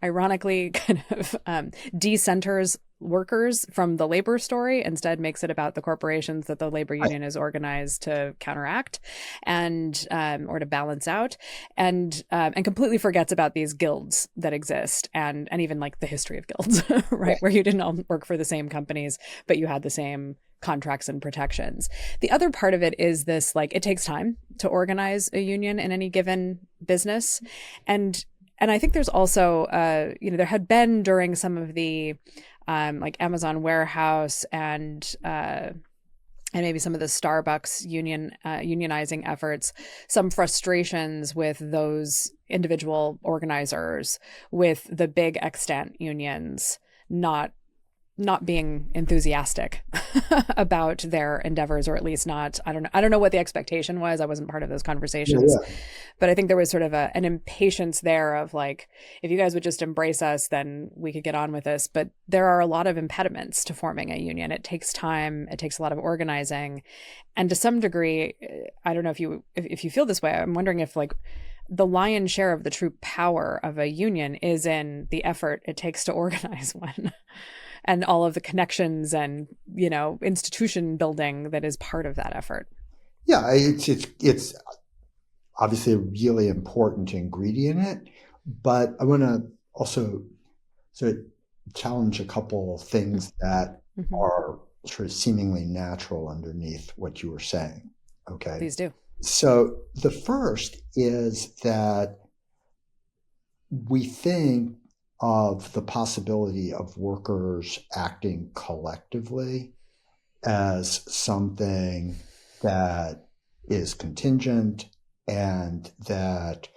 ironically kind of decenters workers from the labor story, instead makes it about the corporations that the labor union is organized to counteract and or to balance out, and completely forgets about these guilds that exist and even like the history of guilds, right? Where you didn't all work for the same companies, but you had the same contracts and protections. The other part of it is this, like, it takes time to organize a union in any given business. And I think there's also, there had been during some of the like Amazon warehouse and maybe some of the Starbucks unionizing efforts, some frustrations with those individual organizers, with the big extant unions not being enthusiastic about their endeavors, or at least not, I don't know what the expectation was. I wasn't part of those conversations, but I think there was sort of an impatience there of like, if you guys would just embrace us, then we could get on with this. But there are a lot of impediments to forming a union. It takes time. It takes a lot of organizing. And to some degree, I don't know if you feel this way. I'm wondering if, like, the lion's share of the true power of a union is in the effort it takes to organize one and all of the connections and, institution building that is part of that effort. Yeah, it's obviously a really important ingredient in it, but I want to also sort of challenge a couple of things that Mm-hmm. are sort of seemingly natural underneath what you were saying. Okay. Please do. So the first is that we think of the possibility of workers acting collectively as something that is contingent and that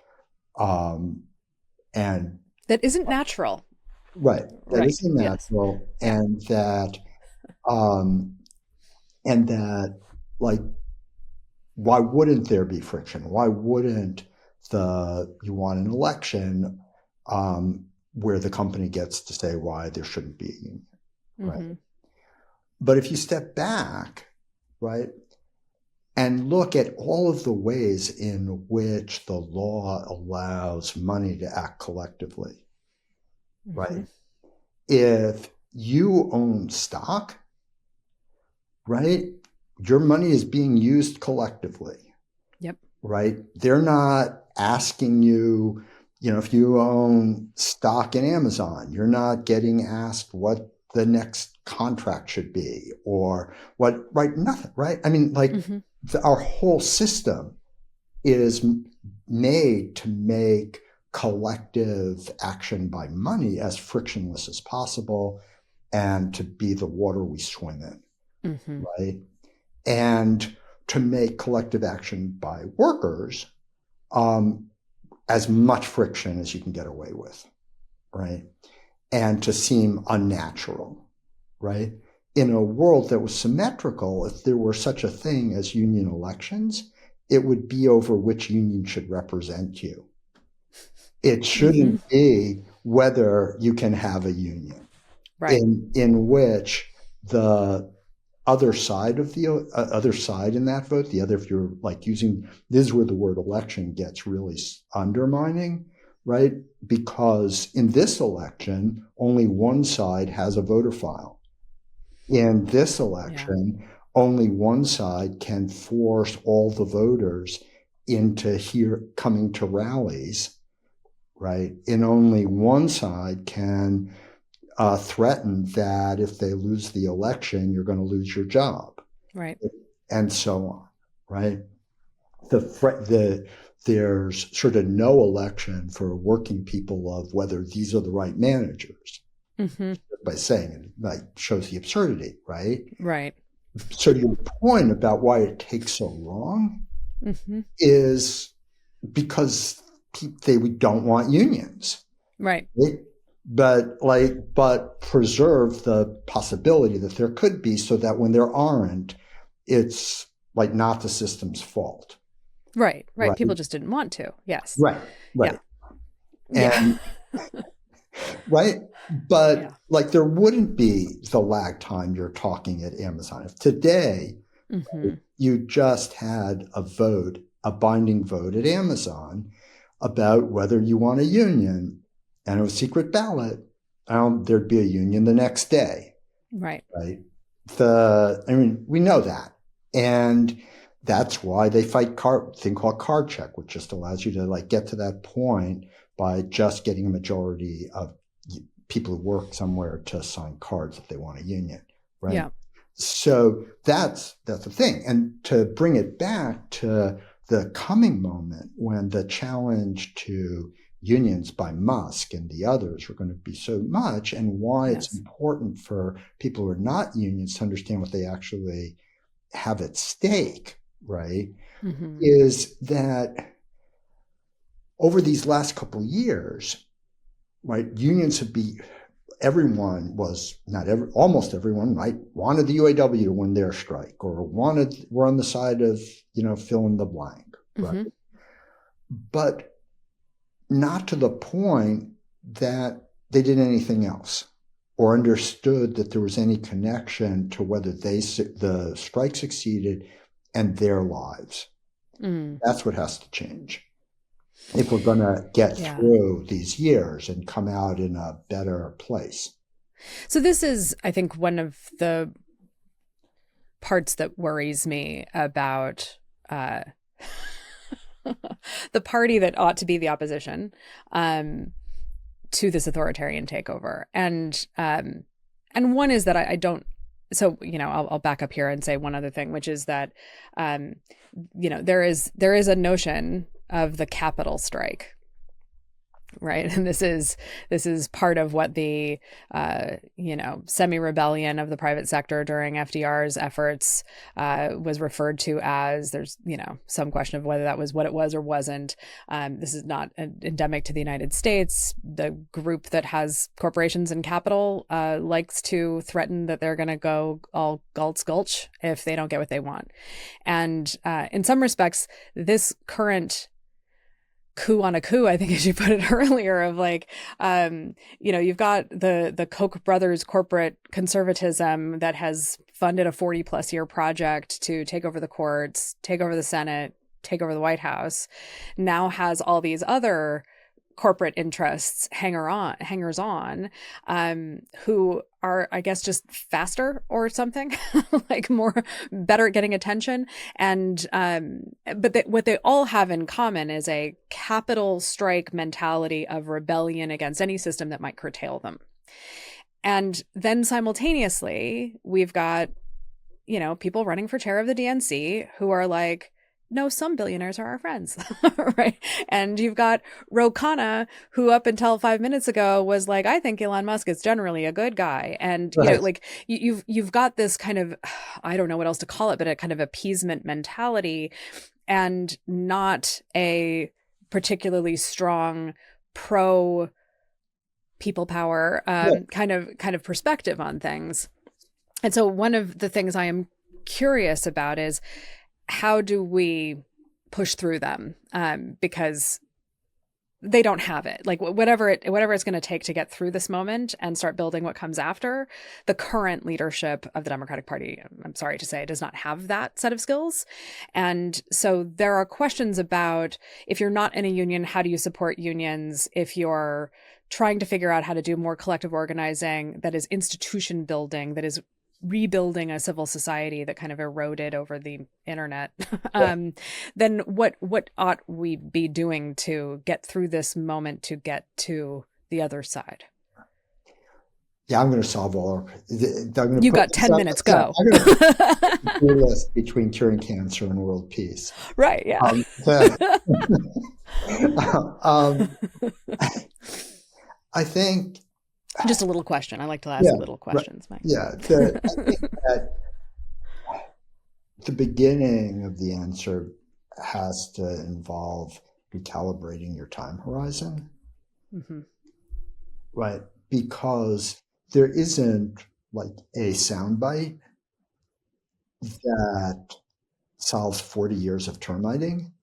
and that isn't natural. Right. That Right. isn't Yes. natural, Yeah. and that like why wouldn't there be friction? Why wouldn't you want an election where the company gets to say why there shouldn't be a union, right? Mm-hmm. But if you step back, right, and look at all of the ways in which the law allows money to act collectively, Mm-hmm. right? If you own stock, right, your money is being used collectively. Yep. Right? They're not asking you, if you own stock in Amazon, you're not getting asked what the next contract should be or what, right? Nothing, right? I mean, like Mm-hmm. our whole system is made to make collective action by money as frictionless as possible and to be the water we swim in, Mm-hmm. right? And to make collective action by workers as much friction as you can get away with, right? And to seem unnatural, right? In a world that was symmetrical, if there were such a thing as union elections, it would be over which union should represent you. It shouldn't Mm-hmm. be whether you can have a union, Right. in which the other side of the other side in that vote, if you're like using, this is where the word election gets really undermining, right? Because in this election, only one side has a voter file. In this election, only one side can force all the voters into coming to rallies, right? And only one side can threaten that if they lose the election, you're going to lose your job, Right. and so on, right? There's sort of no election for working people of whether these are the right managers. Mm-hmm. By saying it, like shows the absurdity, right? Right. So your point about why it takes so long Mm-hmm. is because they don't want unions, Right. but preserve the possibility that there could be, so that when there aren't, it's like not the system's fault. Right. People just didn't want to. Yes. Right. And right. But like there wouldn't be the lag time you're talking at Amazon. If today you just had a binding vote at Amazon about whether you want a union, and it was secret ballot, there'd be a union the next day. Right. We know that. And that's why they fight thing called card check, which just allows you to like get to that point by just getting a majority of people who work somewhere to sign cards if they want a union, right? Yeah. So that's the thing. And to bring it back to the coming moment when the challenge to unions by Musk and the others are going to be so much, and why it's important for people who are not unions to understand what they actually have at stake, right? Is that over these last couple of years, right, unions have been, almost everyone, right, wanted the UAW to win their strike, or were on the side of, fill in the blank, right? But not to the point that they did anything else or understood that there was any connection to whether the strike succeeded and their lives. That's what has to change. if we're going to get Yeah. through these years and come out in a better place. So this is, I think, one of the parts that worries me about the party that ought to be the opposition to this authoritarian takeover. And one is that I don't. So, I'll back up here and say one other thing, which is that, there is a notion of the capital strike. Right. And this is part of what the, semi-rebellion of the private sector during FDR's efforts was referred to as. There's, some question of whether that was what it was or wasn't. This is not endemic to the United States. The group that has corporations and capital likes to threaten that they're going to go all gulch if they don't get what they want. And in some respects, this current coup on a coup, I think, as you put it earlier, of like, you've got the Koch brothers corporate conservatism that has funded a 40+ year project to take over the courts, take over the Senate, take over the White House, now has all these other corporate interests hangers on, who are, I guess, just faster or something, like better at getting attention. And but what they all have in common is a capital strike mentality of rebellion against any system that might curtail them. And then simultaneously, we've got, people running for chair of the DNC who are like, no, some billionaires are our friends, right? And you've got Ro Khanna, who up until 5 minutes ago was like, I think Elon Musk is generally a good guy. And, Right. like you've got this kind of, I don't know what else to call it, but a kind of appeasement mentality, and not a particularly strong pro people power kind of perspective on things. And so one of the things I am curious about is, how do we push through them? Because they don't have it. Like whatever it's going to take to get through this moment and start building what comes after, the current leadership of the Democratic Party, I'm sorry to say, does not have that set of skills. And so there are questions about, if you're not in a union, how do you support unions? If you're trying to figure out how to do more collective organizing that is institution building, that is rebuilding a civil society that kind of eroded over the internet, then what ought we be doing to get through this moment, to get to the other side? Yeah, I'm going to solve all our. You got 10 minutes. Go. I'm going to do a list between curing cancer and world peace. Right. Yeah. I think. Just a little question. I like to ask little questions, Mike. Yeah. I think that the beginning of the answer has to involve recalibrating your time horizon. Mm-hmm. Right. Because there isn't like a soundbite that solves 40 years of termiting.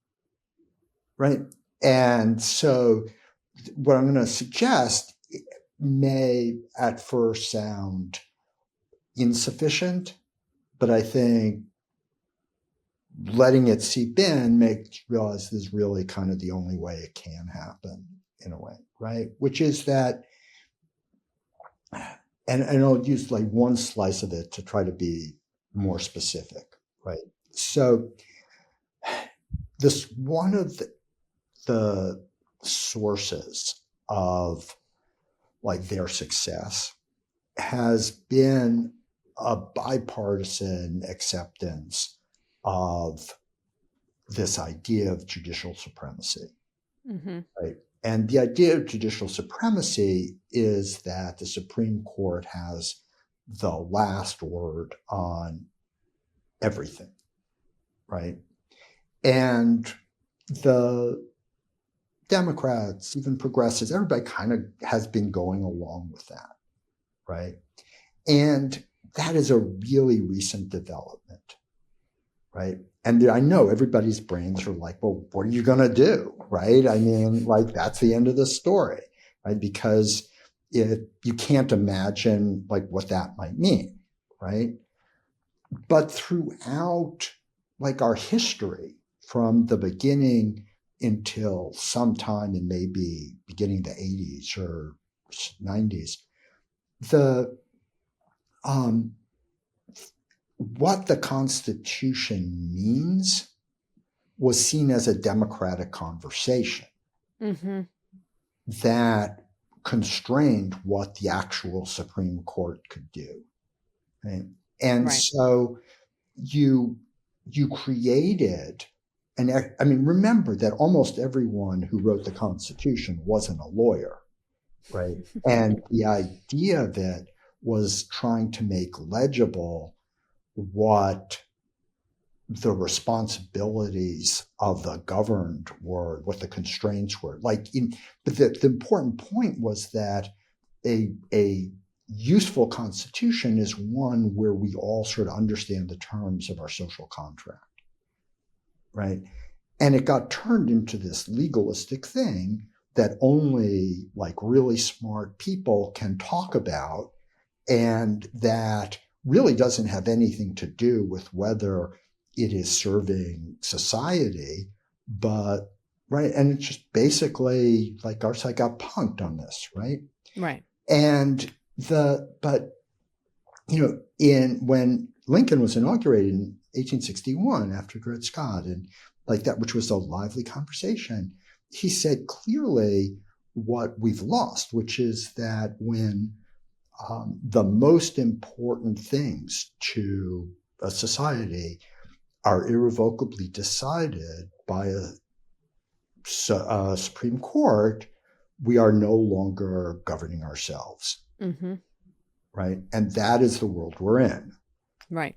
Right. And so what I'm going to suggest may at first sound insufficient, but I think letting it seep in makes you realize this is really kind of the only way it can happen, in a way, right? Which is that, and I'll use like one slice of it to try to be more specific, right? So this, one of the sources of like their success has been a bipartisan acceptance of this idea of judicial supremacy. Mm-hmm. Right? And the idea of judicial supremacy is that the Supreme Court has the last word on everything, right? And the Democrats, even progressives, everybody kind of has been going along with that, right? And that is a really recent development, right? And I know everybody's brains are like, well, what are you going to do, right? I mean, like, that's the end of the story, right? Because you can't imagine like what that might mean, right? But throughout like our history, from the beginning until sometime in maybe beginning the 80s or 90s, the what the Constitution means was seen as a democratic conversation that constrained what the actual Supreme Court could do. Right? And so you created remember that almost everyone who wrote the Constitution wasn't a lawyer, right? And the idea of it was trying to make legible what the responsibilities of the governed were, what the constraints were. But the important point was that a useful constitution is one where we all sort of understand the terms of our social contract, right? And it got turned into this legalistic thing that only really smart people can talk about, and that really doesn't have anything to do with whether it is serving society, but right. And it's just basically our side got punked on this, right? Right. And when Lincoln was inaugurated in 1861 after Dred Scott, and that, which was a lively conversation, he said clearly what we've lost, which is that when the most important things to a society are irrevocably decided by a Supreme Court, we are no longer governing ourselves. Right? And that is the world we're in. Right.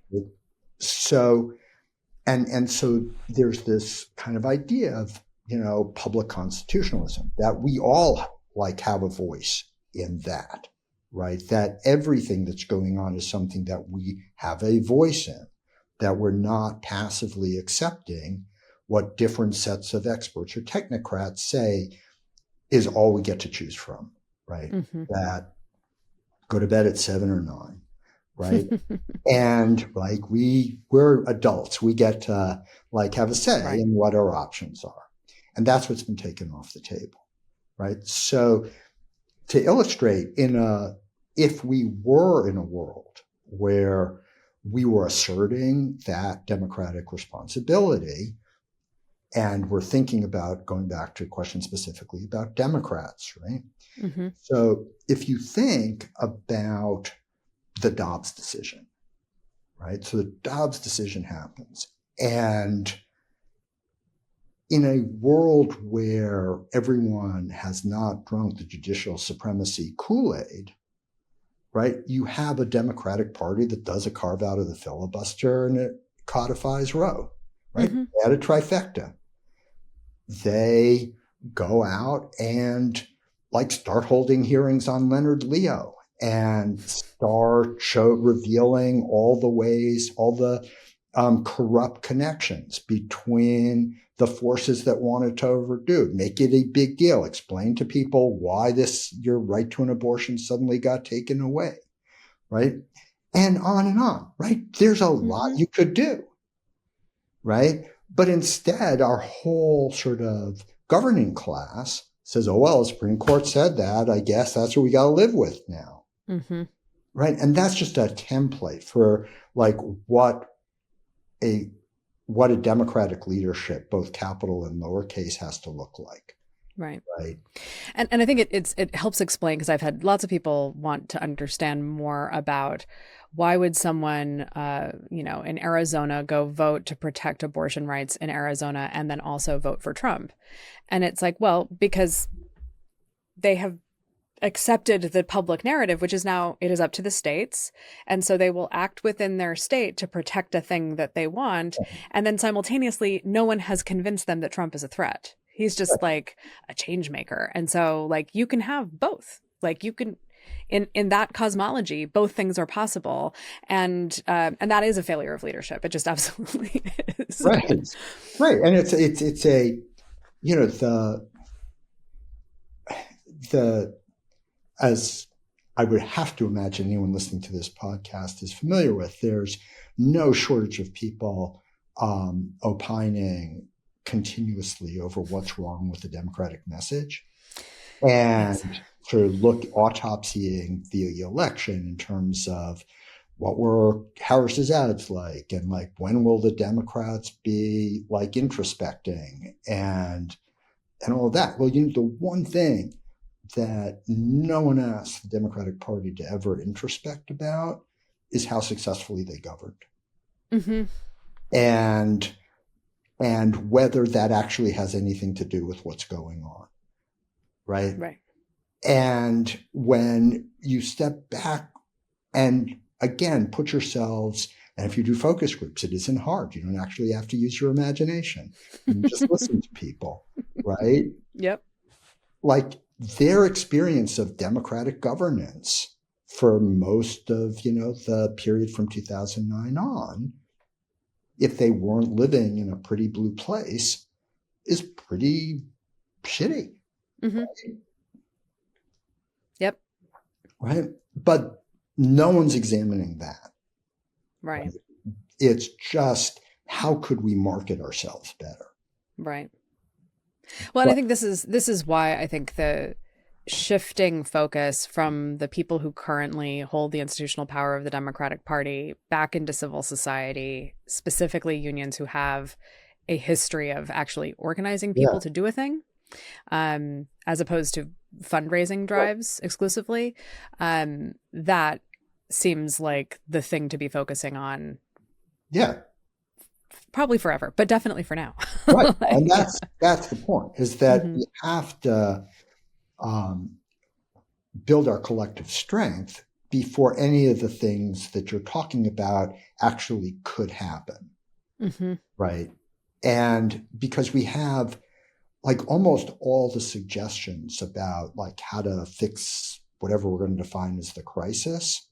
So, and so there's this kind of idea of, public constitutionalism, that we all have a voice in that, right? That everything that's going on is something that we have a voice in, that we're not passively accepting what different sets of experts or technocrats say is all we get to choose from, right? That go to bed at 7 or 9, right? And we're adults. We get to have a say in what our options are. And that's what's been taken off the table, right? So to illustrate, if we were in a world where we were asserting that democratic responsibility, and we're thinking about going back to a question specifically about Democrats, right? So if you think about the Dobbs decision, right? So the Dobbs decision happens, and in a world where everyone has not drunk the judicial supremacy Kool-Aid, right? You have a Democratic Party that does a carve out of the filibuster and it codifies Roe, right? Add a trifecta. They go out and start holding hearings on Leonard Leo and start revealing all the ways, all the corrupt connections between the forces that wanted to overdo, make it a big deal, explain to people why your right to an abortion suddenly got taken away, right? And on, right? There's a lot you could do, right? But instead, our whole sort of governing class says, oh, well, the Supreme Court said that. I guess that's what we got to live with now. Right? And that's just a template for what a democratic leadership, both capital and lowercase, has to look like. Right. Right. And I think it helps explain, because I've had lots of people want to understand more about why would someone, in Arizona go vote to protect abortion rights in Arizona and then also vote for Trump. And it's well, because they have accepted the public narrative, which is now it is up to the states. And so they will act within their state to protect a thing that they want. And then simultaneously, no one has convinced them that Trump is a threat. He's just a change maker. And so you can have both. You can, in that cosmology, both things are possible. And that is a failure of leadership. It just absolutely is. Right. Right. And it's a, as I would have to imagine anyone listening to this podcast is familiar with, there's no shortage of people opining continuously over what's wrong with the democratic message, and sort of autopsying the election in terms of what were Harris's ads like, and like when will the Democrats be like introspecting and all of that. Well, the one thing that no one asked the Democratic Party to ever introspect about is how successfully they governed. Mm-hmm. And whether that actually has anything to do with what's going on. Right. And when you step back and again, put yourselves, and if you do focus groups, it isn't hard. You don't actually have to use your imagination. You just listen to people, right? Yep. Like their experience of democratic governance for most of, the period from 2009 on, if they weren't living in a pretty blue place, is pretty shitty. Mm-hmm. Right? Yep. Right. But no one's examining that. Right. It's just, how could we market ourselves better? Right. Well, and I think this is why I think the shifting focus from the people who currently hold the institutional power of the Democratic Party back into civil society, specifically unions who have a history of actually organizing people to do a thing, as opposed to fundraising drives exclusively, that seems like the thing to be focusing on. Yeah. Probably forever, but definitely for now. Right. And that's the point, is that we have to build our collective strength before any of the things that you're talking about actually could happen. Mm-hmm. Right. And because we have like almost all the suggestions about like how to fix whatever we're going to define as the crisis,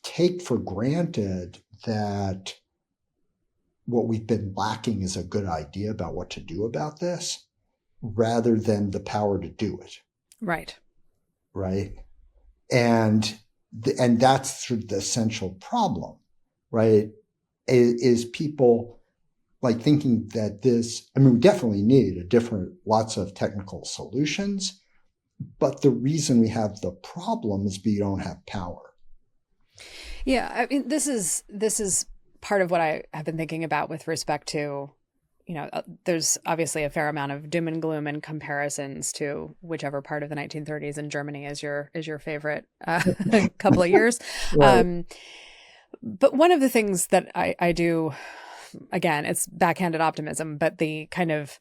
take for granted that what we've been lacking is a good idea about what to do about this, rather than the power to do it. Right. Right. And that's sort of the essential problem, right? Is people like thinking that we definitely need lots of technical solutions, but the reason we have the problem is we don't have power. Yeah. I mean, this is part of what I have been thinking about with respect to, there's obviously a fair amount of doom and gloom and comparisons to whichever part of the 1930s in Germany is your favorite couple of years. Right. But one of the things that I do, again, it's backhanded optimism, but the kind of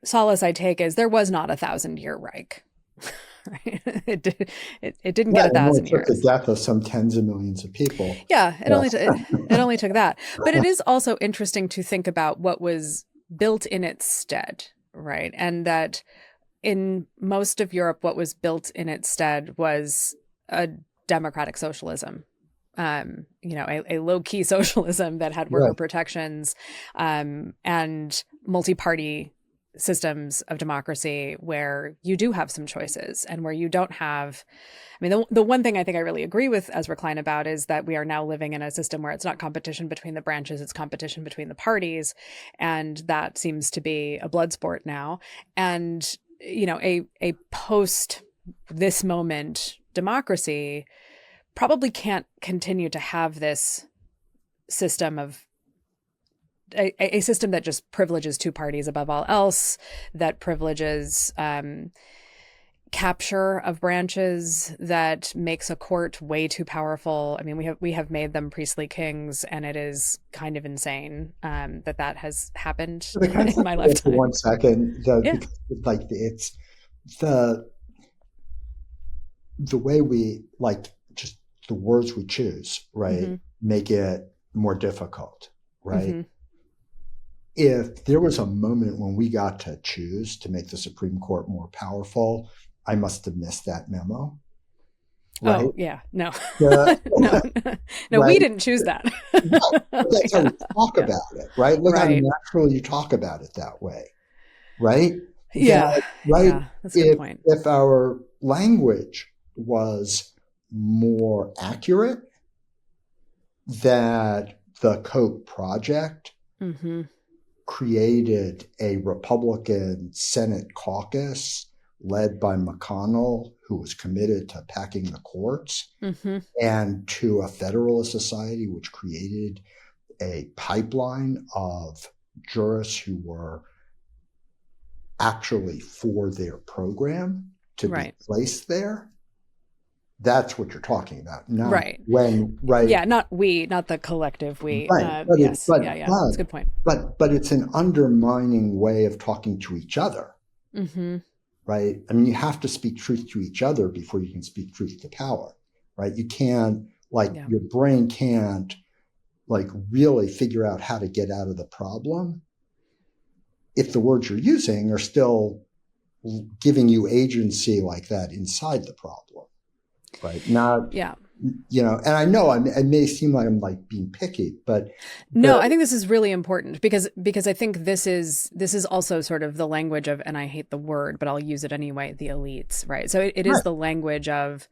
solace I take is there was not 1,000-year Reich. Right? It didn't get 1,000 years. It took the death of some tens of millions of people. Yeah, it only took that. But it is also interesting to think about what was built in its stead, right? And that in most of Europe, what was built in its stead was a democratic socialism. A low-key socialism that had worker protections, and multi-party systems of democracy where you do have some choices and where you don't have, the one thing I think I really agree with Ezra Klein about is that we are now living in a system where it's not competition between the branches, it's competition between the parties. And that seems to be a blood sport now. And, a post this moment democracy probably can't continue to have this system of a system that just privileges two parties above all else, that privileges capture of branches, that makes a court way too powerful. I mean, we have made them priestly kings, and it is kind of insane that has happened in my lifetime. For 1 second, because, like, it's the way we just the words we choose, right, make it more difficult, right? If there was a moment when we got to choose to make the Supreme Court more powerful, I must have missed that memo. Right? Oh, yeah. No. No, right? We didn't choose that. That's how we talk about it, right? Look how natural you talk about it that way, right? Yeah. Right? Yeah, that's a good point. If our language was more accurate, that the Koch project created a Republican Senate caucus led by McConnell, who was committed to packing the courts, and to a Federalist Society, which created a pipeline of jurists who were actually for their program to be placed there. That's what you're talking about. Not when, Yeah, not the collective we. Right. Yes. That's a good point. But it's an undermining way of talking to each other. Right. I mean, you have to speak truth to each other before you can speak truth to power. Right. You can't, your brain can't, really figure out how to get out of the problem if the words you're using are still giving you agency like that inside the problem. Right. Not, and I know it may seem like I'm being picky, but no, I think this is really important because I think this is also sort of the language of, and I hate the word, but I'll use it anyway, the elites, right? So it is the language of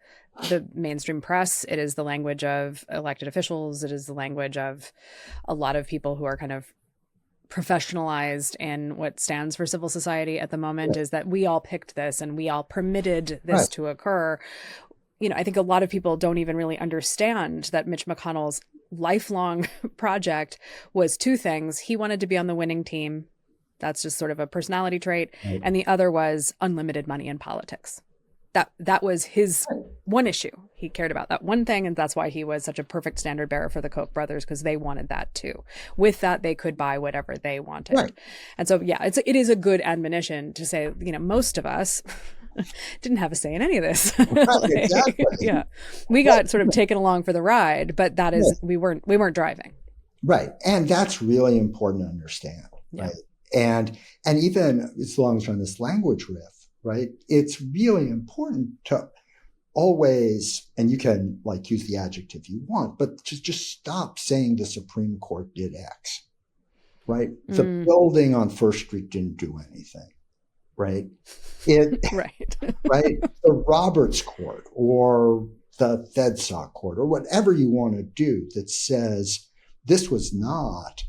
the mainstream press. It is the language of elected officials. It is the language of a lot of people who are kind of professionalized in what stands for civil society at the moment, is that we all picked this and we all permitted this to occur. I think a lot of people don't even really understand that Mitch McConnell's lifelong project was two things. He wanted to be on the winning team. That's just sort of a personality trait. And the other was unlimited money in politics. That was his one issue. He cared about that one thing, and that's why he was such a perfect standard bearer for the Koch brothers, because they wanted that too. With that, they could buy whatever they wanted. And so, it is a good admonition to say, most of us didn't have a say in any of this. We got sort of taken along for the ride, but that is we weren't driving. Right, and that's really important to understand. Right, and even as long as we're on this language riff. Right. It's really important to always, and you can use the adjective you want, but just stop saying the Supreme Court did X. Right. The building on First Street didn't do anything. Right. Right. The Roberts Court or the FedSoc Court or whatever you want to do that says this was not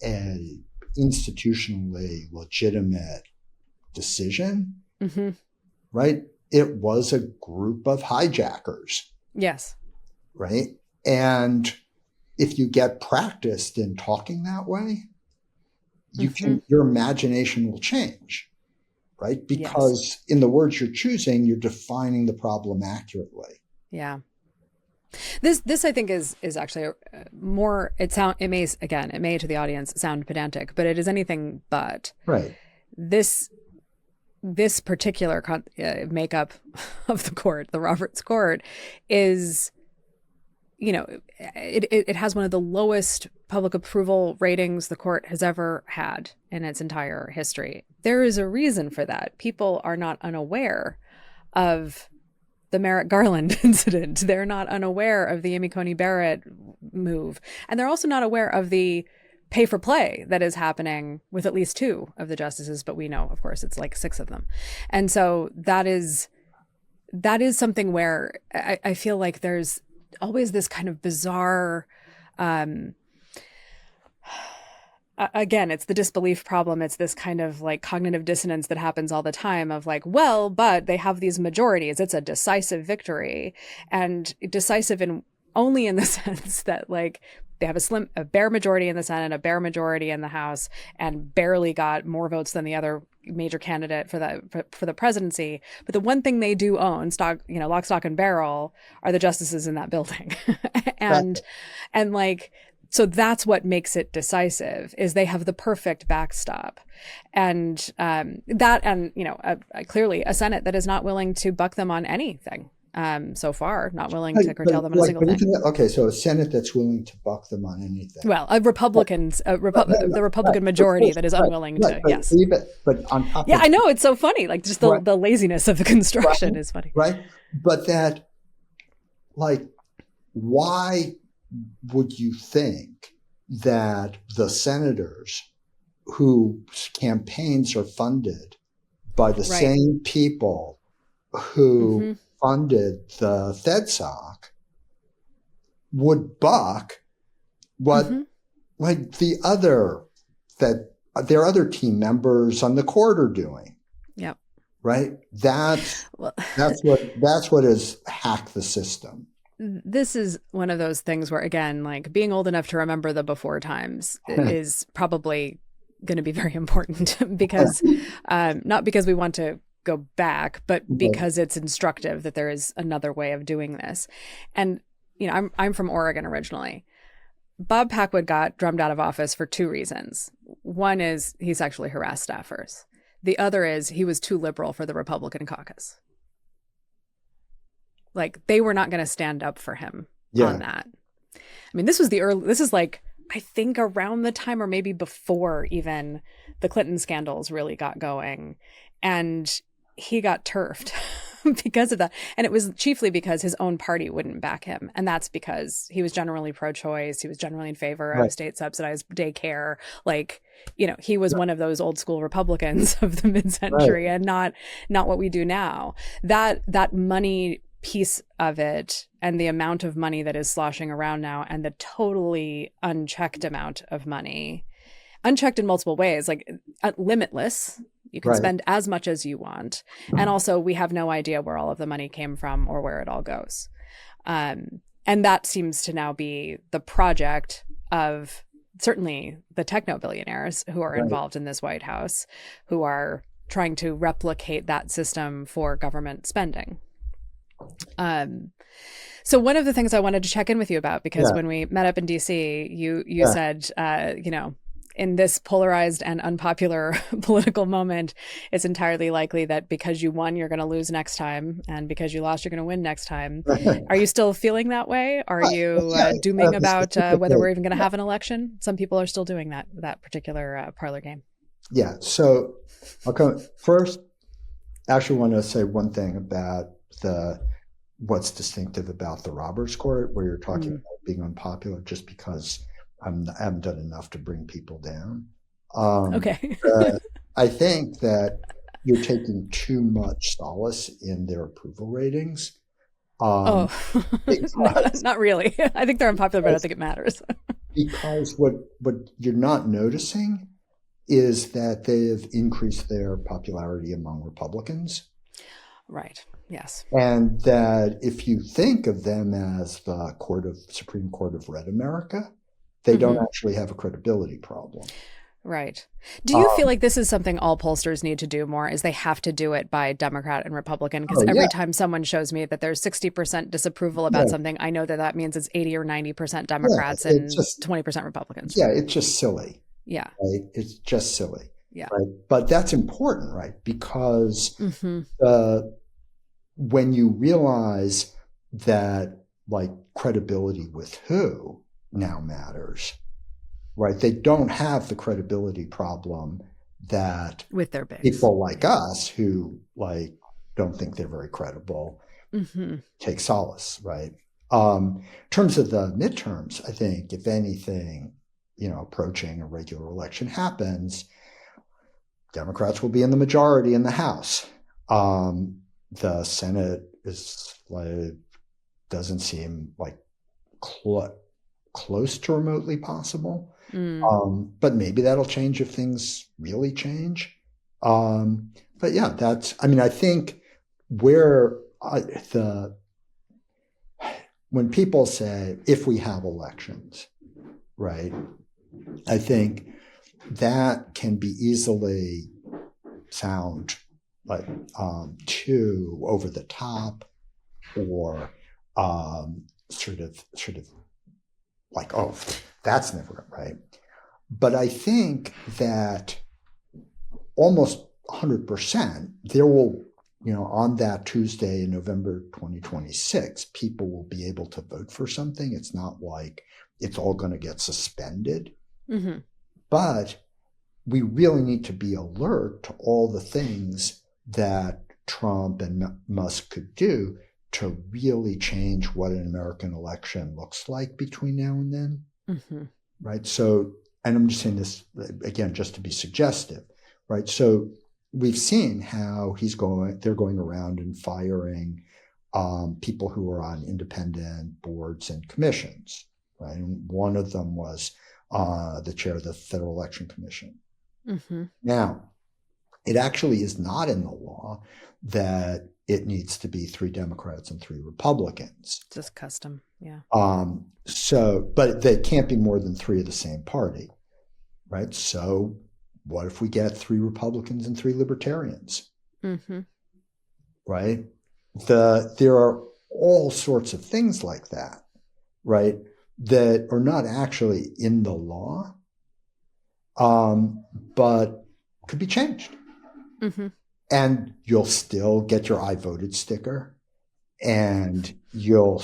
an institutionally legitimate decision, right? It was a group of hijackers. Yes. Right. And if you get practiced in talking that way, your imagination will change. Right. Because in the words you're choosing, you're defining the problem accurately. Yeah. This I think is actually more, it may to the audience sound pedantic, but it is anything but. Right. This particular makeup of the court, the Roberts Court, is, it has one of the lowest public approval ratings the court has ever had in its entire history. There is a reason for that. People are not unaware of the Merrick Garland incident. They're not unaware of the Amy Coney Barrett move. And they're also not aware of the pay for play that is happening with at least two of the justices, but we know, of course, it's 6 of them. And so that is something where I feel like there's always this kind of bizarre, again, it's the disbelief problem. It's this kind of cognitive dissonance that happens all the time of but they have these majorities. It's a decisive victory, and decisive only in the sense that they have a bare majority in the Senate, a bare majority in the House, and barely got more votes than the other major candidate for the presidency. But the one thing they do own, lock, stock, and barrel, are the justices in that building. So that's what makes it decisive, is they have the perfect backstop. And clearly a Senate that is not willing to buck them on anything. So far, not willing to curtail them on a single thing. So a Senate that's willing to buck them on anything. Well, the Republican majority that is unwilling to, yes. But on top I know, it's so funny. Just the laziness of the construction is funny. Right. But that, why would you think that the senators whose campaigns are funded by the same people who funded the FedSoc would buck what the other that their other team members on the court are doing. Yep. Right? That's Well, what has hacked the system. this is one of those things where, again, like being old enough to remember the before times is probably going to be very important because not because we want to go back, but because it's instructive that there is another way of doing this. And, you know, I'm from Oregon originally. Bob Packwood got drummed out of office for two reasons. One is he sexually harassed staffers. The other is he was too liberal for the Republican caucus. Like, they were not going to stand up for him on that. I mean, this is like, I think around the time or maybe before even the Clinton scandals really got going. And he got turfed because of that. And it was chiefly because his own party wouldn't back him. And that's because he was generally pro-choice. He was generally in favor of state subsidized daycare. Like, you know, he was one of those old school Republicans of the mid-century and not what we do now. That money piece of it and the amount of money that is sloshing around now and the totally unchecked amount of money, unchecked in multiple ways, like limitless. You can spend as much as you want. And also we have no idea where all of the money came from or where it all goes. And that seems to now be the project of certainly the techno billionaires who are involved in this White House, who are trying to replicate that system for government spending. So one of the things I wanted to check in with you about, because when we met up in DC, you said, you know, in this polarized and unpopular political moment, it's entirely likely that because you won, you're going to lose next time. And because you lost, you're going to win next time. Are you still feeling that way? Are you dooming about whether we're even going to have an election? Some people are still doing that particular parlor game. Yeah. So I'll come first. Actually, want to say one thing about what's distinctive about the Roberts Court, where you're talking about being unpopular just because I haven't done enough to bring people down. Okay. I think that you're taking too much solace in their approval ratings. Not really. I think they're unpopular, but I don't think it matters. Because what you're not noticing is that they have increased their popularity among Republicans. Right. Yes. And that if you think of them as the Supreme Court of Red America, they don't actually have a credibility problem. Right. Do you feel like this is something all pollsters need to do more, is they have to do it by Democrat and Republican? Because every time someone shows me that there's 60% disapproval about something, I know that means it's 80 or 90% Democrats and 20% Republicans. Yeah, it's just silly. Yeah. Right? It's just silly. Yeah. Right? But that's important, right? Because when you realize that, like, credibility with who now matters, right? They don't have the credibility problem that with their base people like us who like don't think they're very credible take solace, right? In terms of the midterms, I think if anything, you know, approaching a regular election happens, Democrats will be in the majority in the House. The Senate is like doesn't seem like close to remotely possible. But maybe that'll change if things really change. But yeah, I think when people say, if we have elections, right, I think that can be easily sound like too over the top or sort of like, oh, that's never right. But I think that almost 100% there will, you know, on that Tuesday in November 2026, people will be able to vote for something. It's not like it's all going to get suspended. But we really need to be alert to all the things that Trump and Musk could do to really change what an American election looks like between now and then. Right. So, and I'm just saying this again, just to be suggestive, right? So we've seen how they're going around and firing people who are on independent boards and commissions, right? And one of them was the chair of the Federal Election Commission. Mm-hmm. Now, it actually is not in the law that it needs to be 3 Democrats and 3 Republicans. Just custom, yeah. But they can't be more than 3 of the same party, right? So what if we get 3 Republicans and 3 Libertarians? Mm-hmm. Right? There are all sorts of things like that, right? That are not actually in the law, but could be changed. Mm-hmm. And you'll still get your I voted sticker, and there'll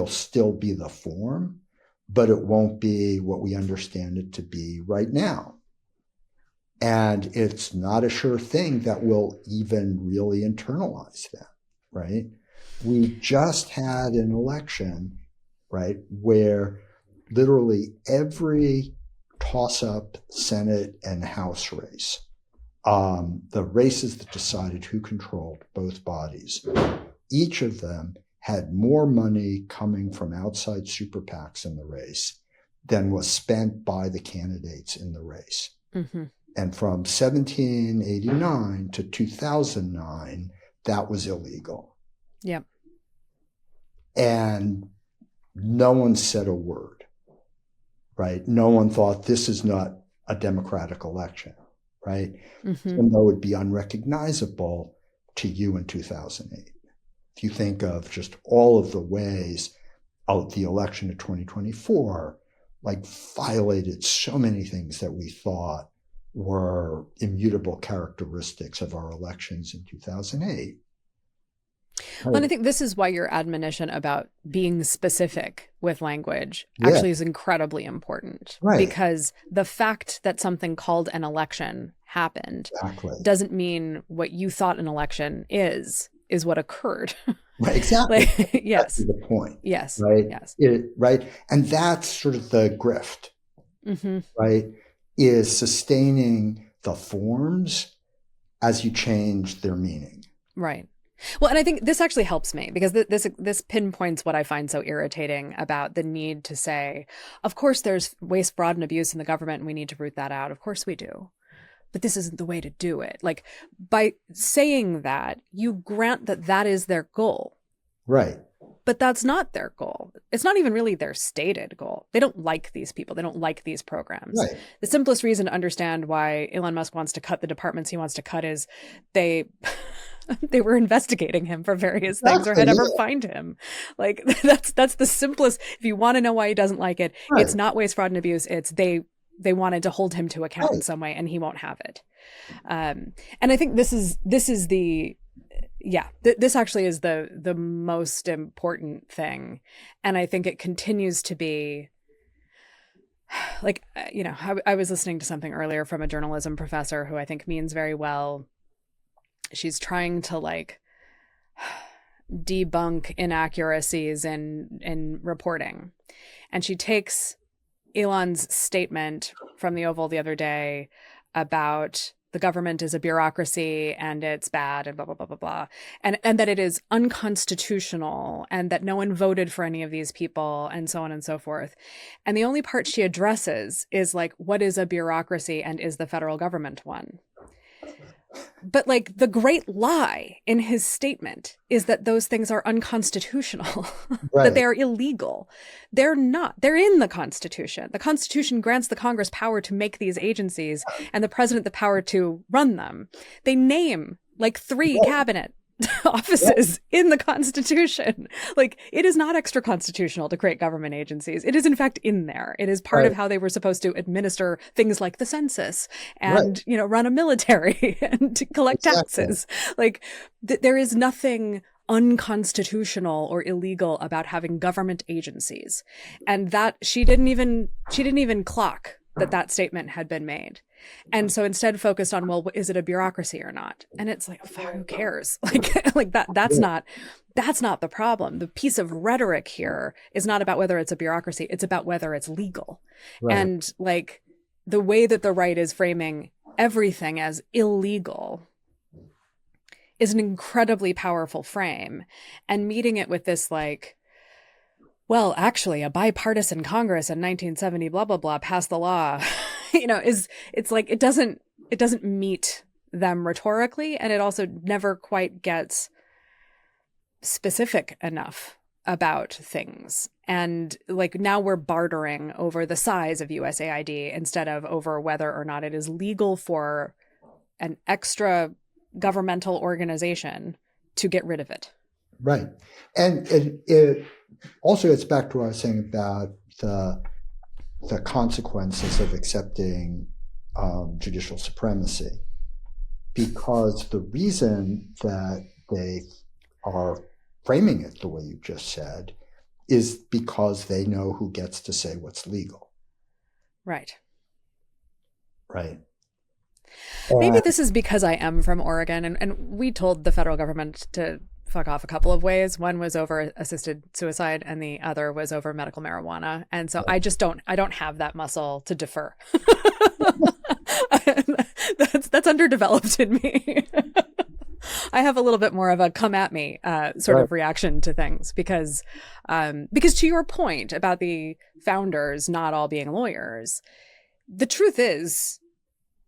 still be the form, but it won't be what we understand it to be right now. And it's not a sure thing that we'll even really internalize that, right? We just had an election, right, where literally every toss-up Senate and House race, the races that decided who controlled both bodies, each of them had more money coming from outside super PACs in the race than was spent by the candidates in the race. Mm-hmm. And from 1789 to 2009, that was illegal. Yep. And no one said a word, right? No one thought this is not a democratic election, right? Mm-hmm. Even though it would be unrecognizable to you in 2008. If you think of just all of the ways of the election of 2024, like violated so many things that we thought were immutable characteristics of our elections in 2008. Well, and I think this is why your admonition about being specific with language actually is incredibly important. Right. Because the fact that something called an election happened doesn't mean what you thought an election is what occurred. Right, exactly. Yes. That's the point. Yes. Right. Yes. Right. And that's sort of the grift, mm-hmm. right? Is sustaining the forms as you change their meaning. Right. Well, and I think this actually helps me because this pinpoints what I find so irritating about the need to say, of course, there's waste, fraud, and abuse in the government, and we need to root that out. Of course we do. But this isn't the way to do it. Like, by saying that, you grant that that is their goal. Right. But that's not their goal. It's not even really their stated goal. They don't like these people. They don't like these programs. Right. The simplest reason to understand why Elon Musk wants to cut the departments he wants to cut is they were investigating him for various things or had ever fined him. Like, that's the simplest. If you want to know why he doesn't like it, right. It's not waste, fraud, and abuse. It's they wanted to hold him to account in some way, and he won't have it. And I think this is the. Yeah, this actually is the most important thing. And I think it continues to be like, I was listening to something earlier from a journalism professor who I think means very well. She's trying to like debunk inaccuracies in reporting. And she takes Elon's statement from the Oval the other day about the government is a bureaucracy and it's bad and blah, blah, blah, blah, blah. And that it is unconstitutional and that no one voted for any of these people and so on and so forth. And the only part she addresses is like, what is a bureaucracy and is the federal government one? But like the great lie in his statement is that those things are unconstitutional, right. That they are illegal. They're not. They're in the Constitution. The Constitution grants the Congress power to make these agencies and the president the power to run them. They name like 3 cabinet offices in the Constitution. Like, it is not extra constitutional to create government agencies. It is in fact in there. It is part of how they were supposed to administer things like the census and, run a military and to collect taxes. Like, there is nothing unconstitutional or illegal about having government agencies. And that she didn't even clock that statement had been made. And so instead focused on, well, is it a bureaucracy or not? And it's like, who cares? Like that's not the problem. The piece of rhetoric here is not about whether it's a bureaucracy. It's about whether it's legal. Right. And like the way that the right is framing everything as illegal is an incredibly powerful frame, and meeting it with this like, well, actually, a bipartisan Congress in 1970, blah, blah, blah, passed the law, it's like it doesn't meet them rhetorically, and it also never quite gets specific enough about things. And like now we're bartering over the size of USAID instead of over whether or not it is legal for an extra governmental organization to get rid of it. Right. And it also gets back to what I was saying about the consequences of accepting judicial supremacy, because the reason that they are framing it the way you just said is because they know who gets to say what's legal. Right. Right. Maybe this is because I am from Oregon, and we told the federal government to fuck off a couple of ways. One was over assisted suicide, and the other was over medical marijuana. And so I just don't have that muscle to defer. That's underdeveloped in me. I have a little bit more of a come at me sort of reaction to things because to your point about the founders not all being lawyers, the truth is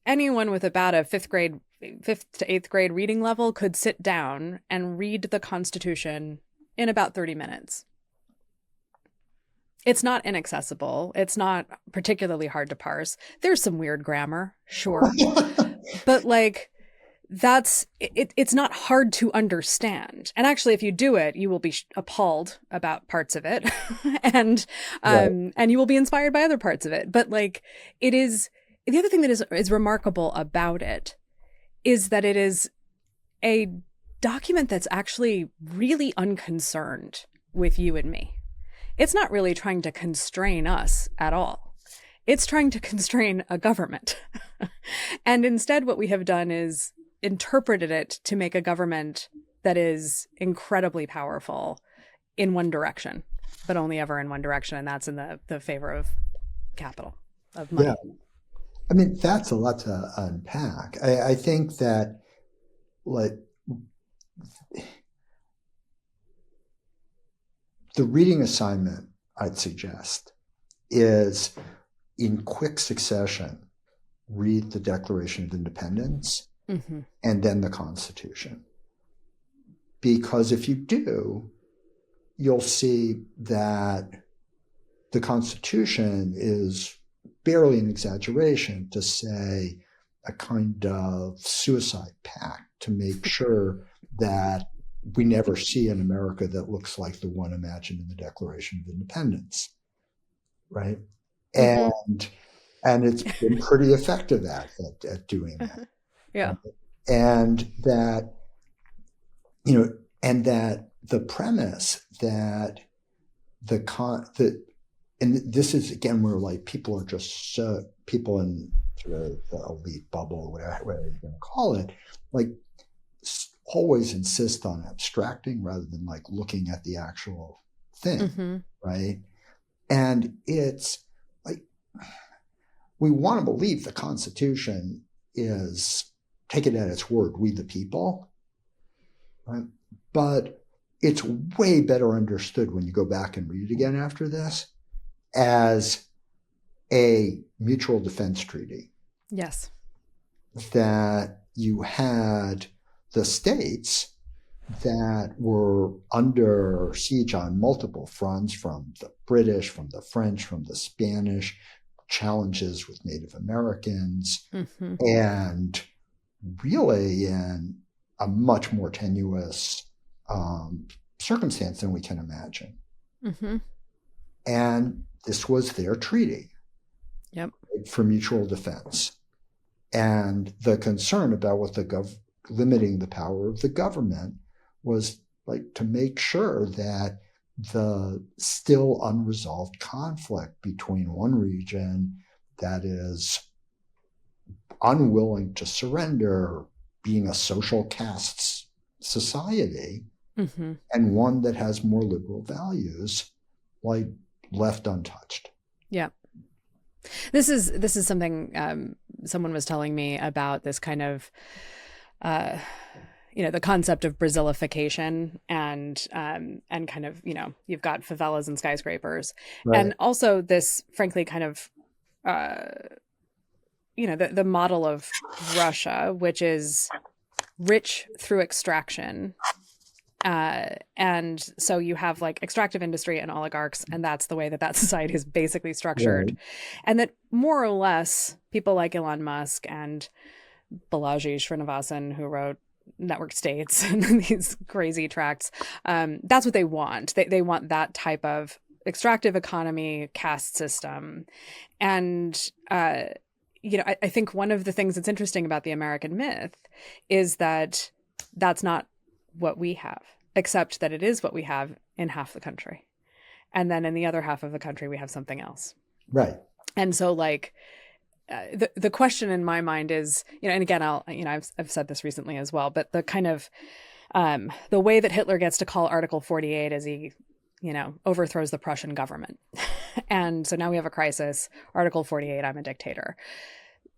anyone with about a fifth to eighth grade reading level could sit down and read the Constitution in about 30 minutes. It's not inaccessible. It's not particularly hard to parse. There's some weird grammar, sure. But like, it's not hard to understand. And actually, if you do it, you will be appalled about parts of it and you will be inspired by other parts of it. But like, it is, the other thing that is remarkable about it is that it is a document that's actually really unconcerned with you and me. It's not really trying to constrain us at all. It's trying to constrain a government. And instead, what we have done is interpreted it to make a government that is incredibly powerful in one direction, but only ever in one direction. And that's in the favor of capital, of money. Yeah. I mean, that's a lot to unpack. I think that, like, the reading assignment I'd suggest is, in quick succession, read the Declaration of Independence and then the Constitution. Because if you do, you'll see that the Constitution is barely an exaggeration to say a kind of suicide pact to make sure that we never see an America that looks like the one imagined in the Declaration of Independence, right? And it's been pretty effective at doing that. Yeah. And that, and that the premise that and this is, again, where like people are just people in sort of the elite bubble, whatever you're going to call it, like always insist on abstracting rather than like looking at the actual thing, right? And it's like, we want to believe the Constitution is, take it at its word, we the people, right? But it's way better understood when you go back and read it again after this as a mutual defense treaty. Yes. That you had the states that were under siege on multiple fronts, from the British, from the French, from the Spanish, challenges with Native Americans, and really in a much more tenuous circumstance than we can imagine. And this was their treaty for mutual defense. And the concern about what limiting the power of the government was like to make sure that the still unresolved conflict between one region that is unwilling to surrender, being a social caste society, and one that has more liberal values, like left untouched. Yeah. This is something someone was telling me about, this kind of the concept of Brazilification and kind of, you've got favelas and skyscrapers. Right. And also this, frankly, kind of, the model of Russia, which is rich through extraction. And so you have like extractive industry and oligarchs, and that's the way that society is basically structured. Right. And that more or less people like Elon Musk and Balaji Srinivasan, who wrote Network States and these crazy tracts, that's what they want. They want that type of extractive economy, caste system. And, I think one of the things that's interesting about the American myth is that that's not what we have, except that it is what we have in half the country. And then in the other half of the country, we have something else. Right. And so like, the question in my mind is, and again, I've said this recently as well, but the kind of, the way that Hitler gets to call Article 48 as he, overthrows the Prussian government. And so now we have a crisis. Article 48, I'm a dictator.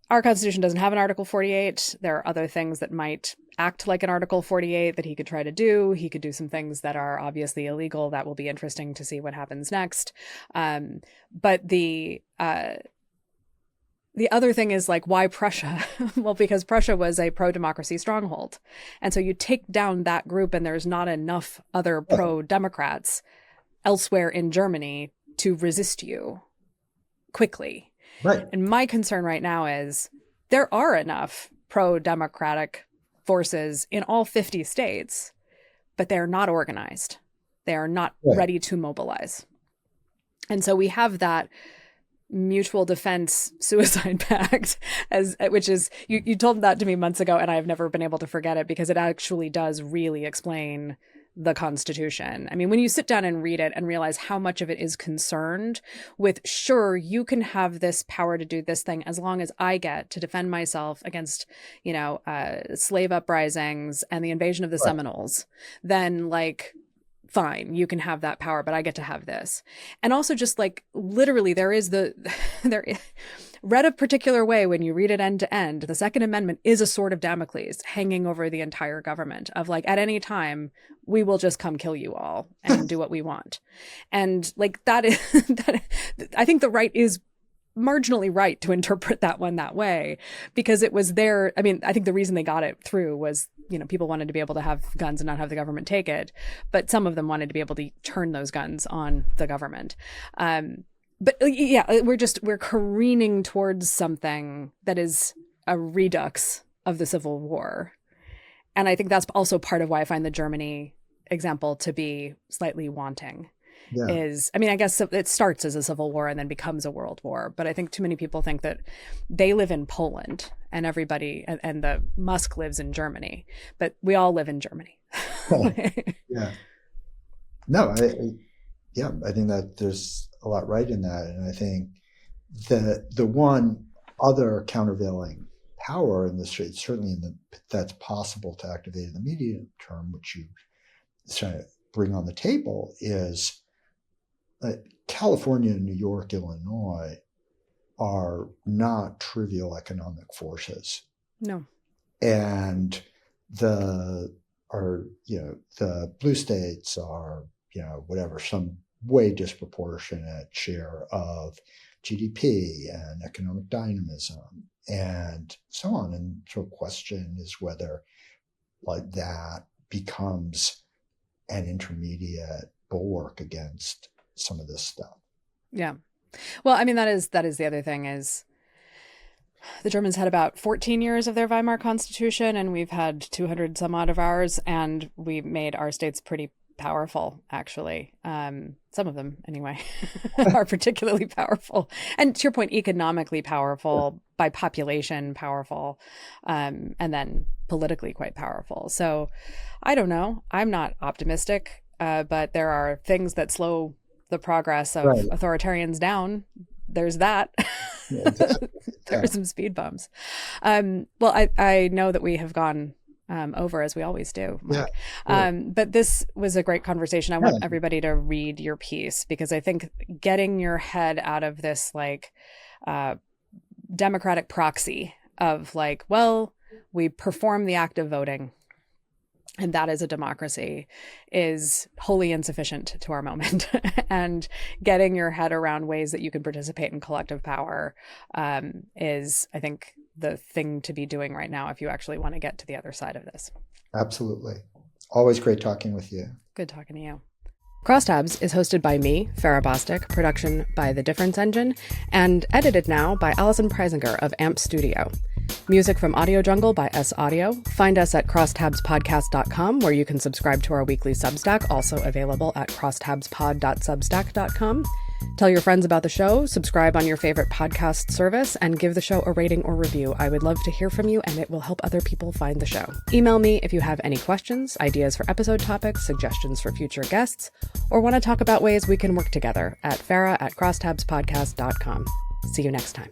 Our Constitution doesn't have an Article 48. There are other things that might act like an Article 48 that he could try to do. He could do some things that are obviously illegal. That will be interesting to see what happens next. But the other thing is like, why Prussia? Well, because Prussia was a pro-democracy stronghold. And so you take down that group and there's not enough other pro-democrats elsewhere in Germany to resist you quickly. Right. And my concern right now is there are enough pro-democratic forces in all 50 states, but they're not organized. They are not ready to mobilize. And so we have that mutual defense suicide pact, which is, you told that to me months ago, and I've never been able to forget it because it actually does really explain the Constitution. I mean, when you sit down and read it and realize how much of it is concerned with, sure, you can have this power to do this thing as long as I get to defend myself against, slave uprisings and the invasion of the Seminoles, then like, fine, you can have that power, but I get to have this. And also just like literally read a particular way, when you read it end to end, the Second Amendment is a sword of Damocles hanging over the entire government of like, at any time, we will just come kill you all and do what we want. And like that is, I think the right is marginally right to interpret that one that way, because it was there. I mean, I think the reason they got it through was, people wanted to be able to have guns and not have the government take it. But some of them wanted to be able to turn those guns on the government. But yeah, we're careening towards something that is a redux of the Civil War. And I think that's also part of why I find the Germany example to be slightly wanting. Yeah. I guess it starts as a civil war and then becomes a world war. But I think too many people think that they live in Poland and everybody, and the Musk lives in Germany, but we all live in Germany. Yeah. No, I think that there's a lot right in that. And I think the one other countervailing power in the street, certainly that's possible to activate in the medium term, which you try to bring on the table, is California, New York, Illinois are not trivial economic forces. No. And the blue states are, whatever, some way disproportionate share of GDP and economic dynamism and so on. And so the question is whether like that becomes an intermediate bulwark against some of this stuff. Yeah. Well, I mean, that is the other thing is the Germans had about 14 years of their Weimar Constitution, and we've had 200 some odd of ours, and we made our states pretty powerful, actually. Some of them, anyway, are particularly powerful. And to your point, economically powerful, by population powerful, and then politically quite powerful. So I don't know. I'm not optimistic, but there are things that slow the progress of authoritarians down. There's that. There are some speed bumps. Well, I know that we have gone over, as we always do, Mike. But this was a great conversation. I want everybody to read your piece, because I think getting your head out of this like democratic proxy of like, well, we perform the act of voting, and that is a democracy, is wholly insufficient to our moment. And getting your head around ways that you can participate in collective power is, I think, the thing to be doing right now if you actually want to get to the other side of this. Absolutely. Always great talking with you. Good talking to you. Crosstabs is hosted by me, Farrah Bostic, production by The Difference Engine, and edited now by Allison Preisinger of AMP Studio. Music from Audio Jungle by S Audio. Find us at crosstabspodcast.com, where you can subscribe to our weekly Substack, also available at crosstabspod.substack.com. Tell your friends about the show, subscribe on your favorite podcast service, and give the show a rating or review. I would love to hear from you, and it will help other people find the show. Email me if you have any questions, ideas for episode topics, suggestions for future guests, or want to talk about ways we can work together at farrah@crosstabspodcast.com. See you next time.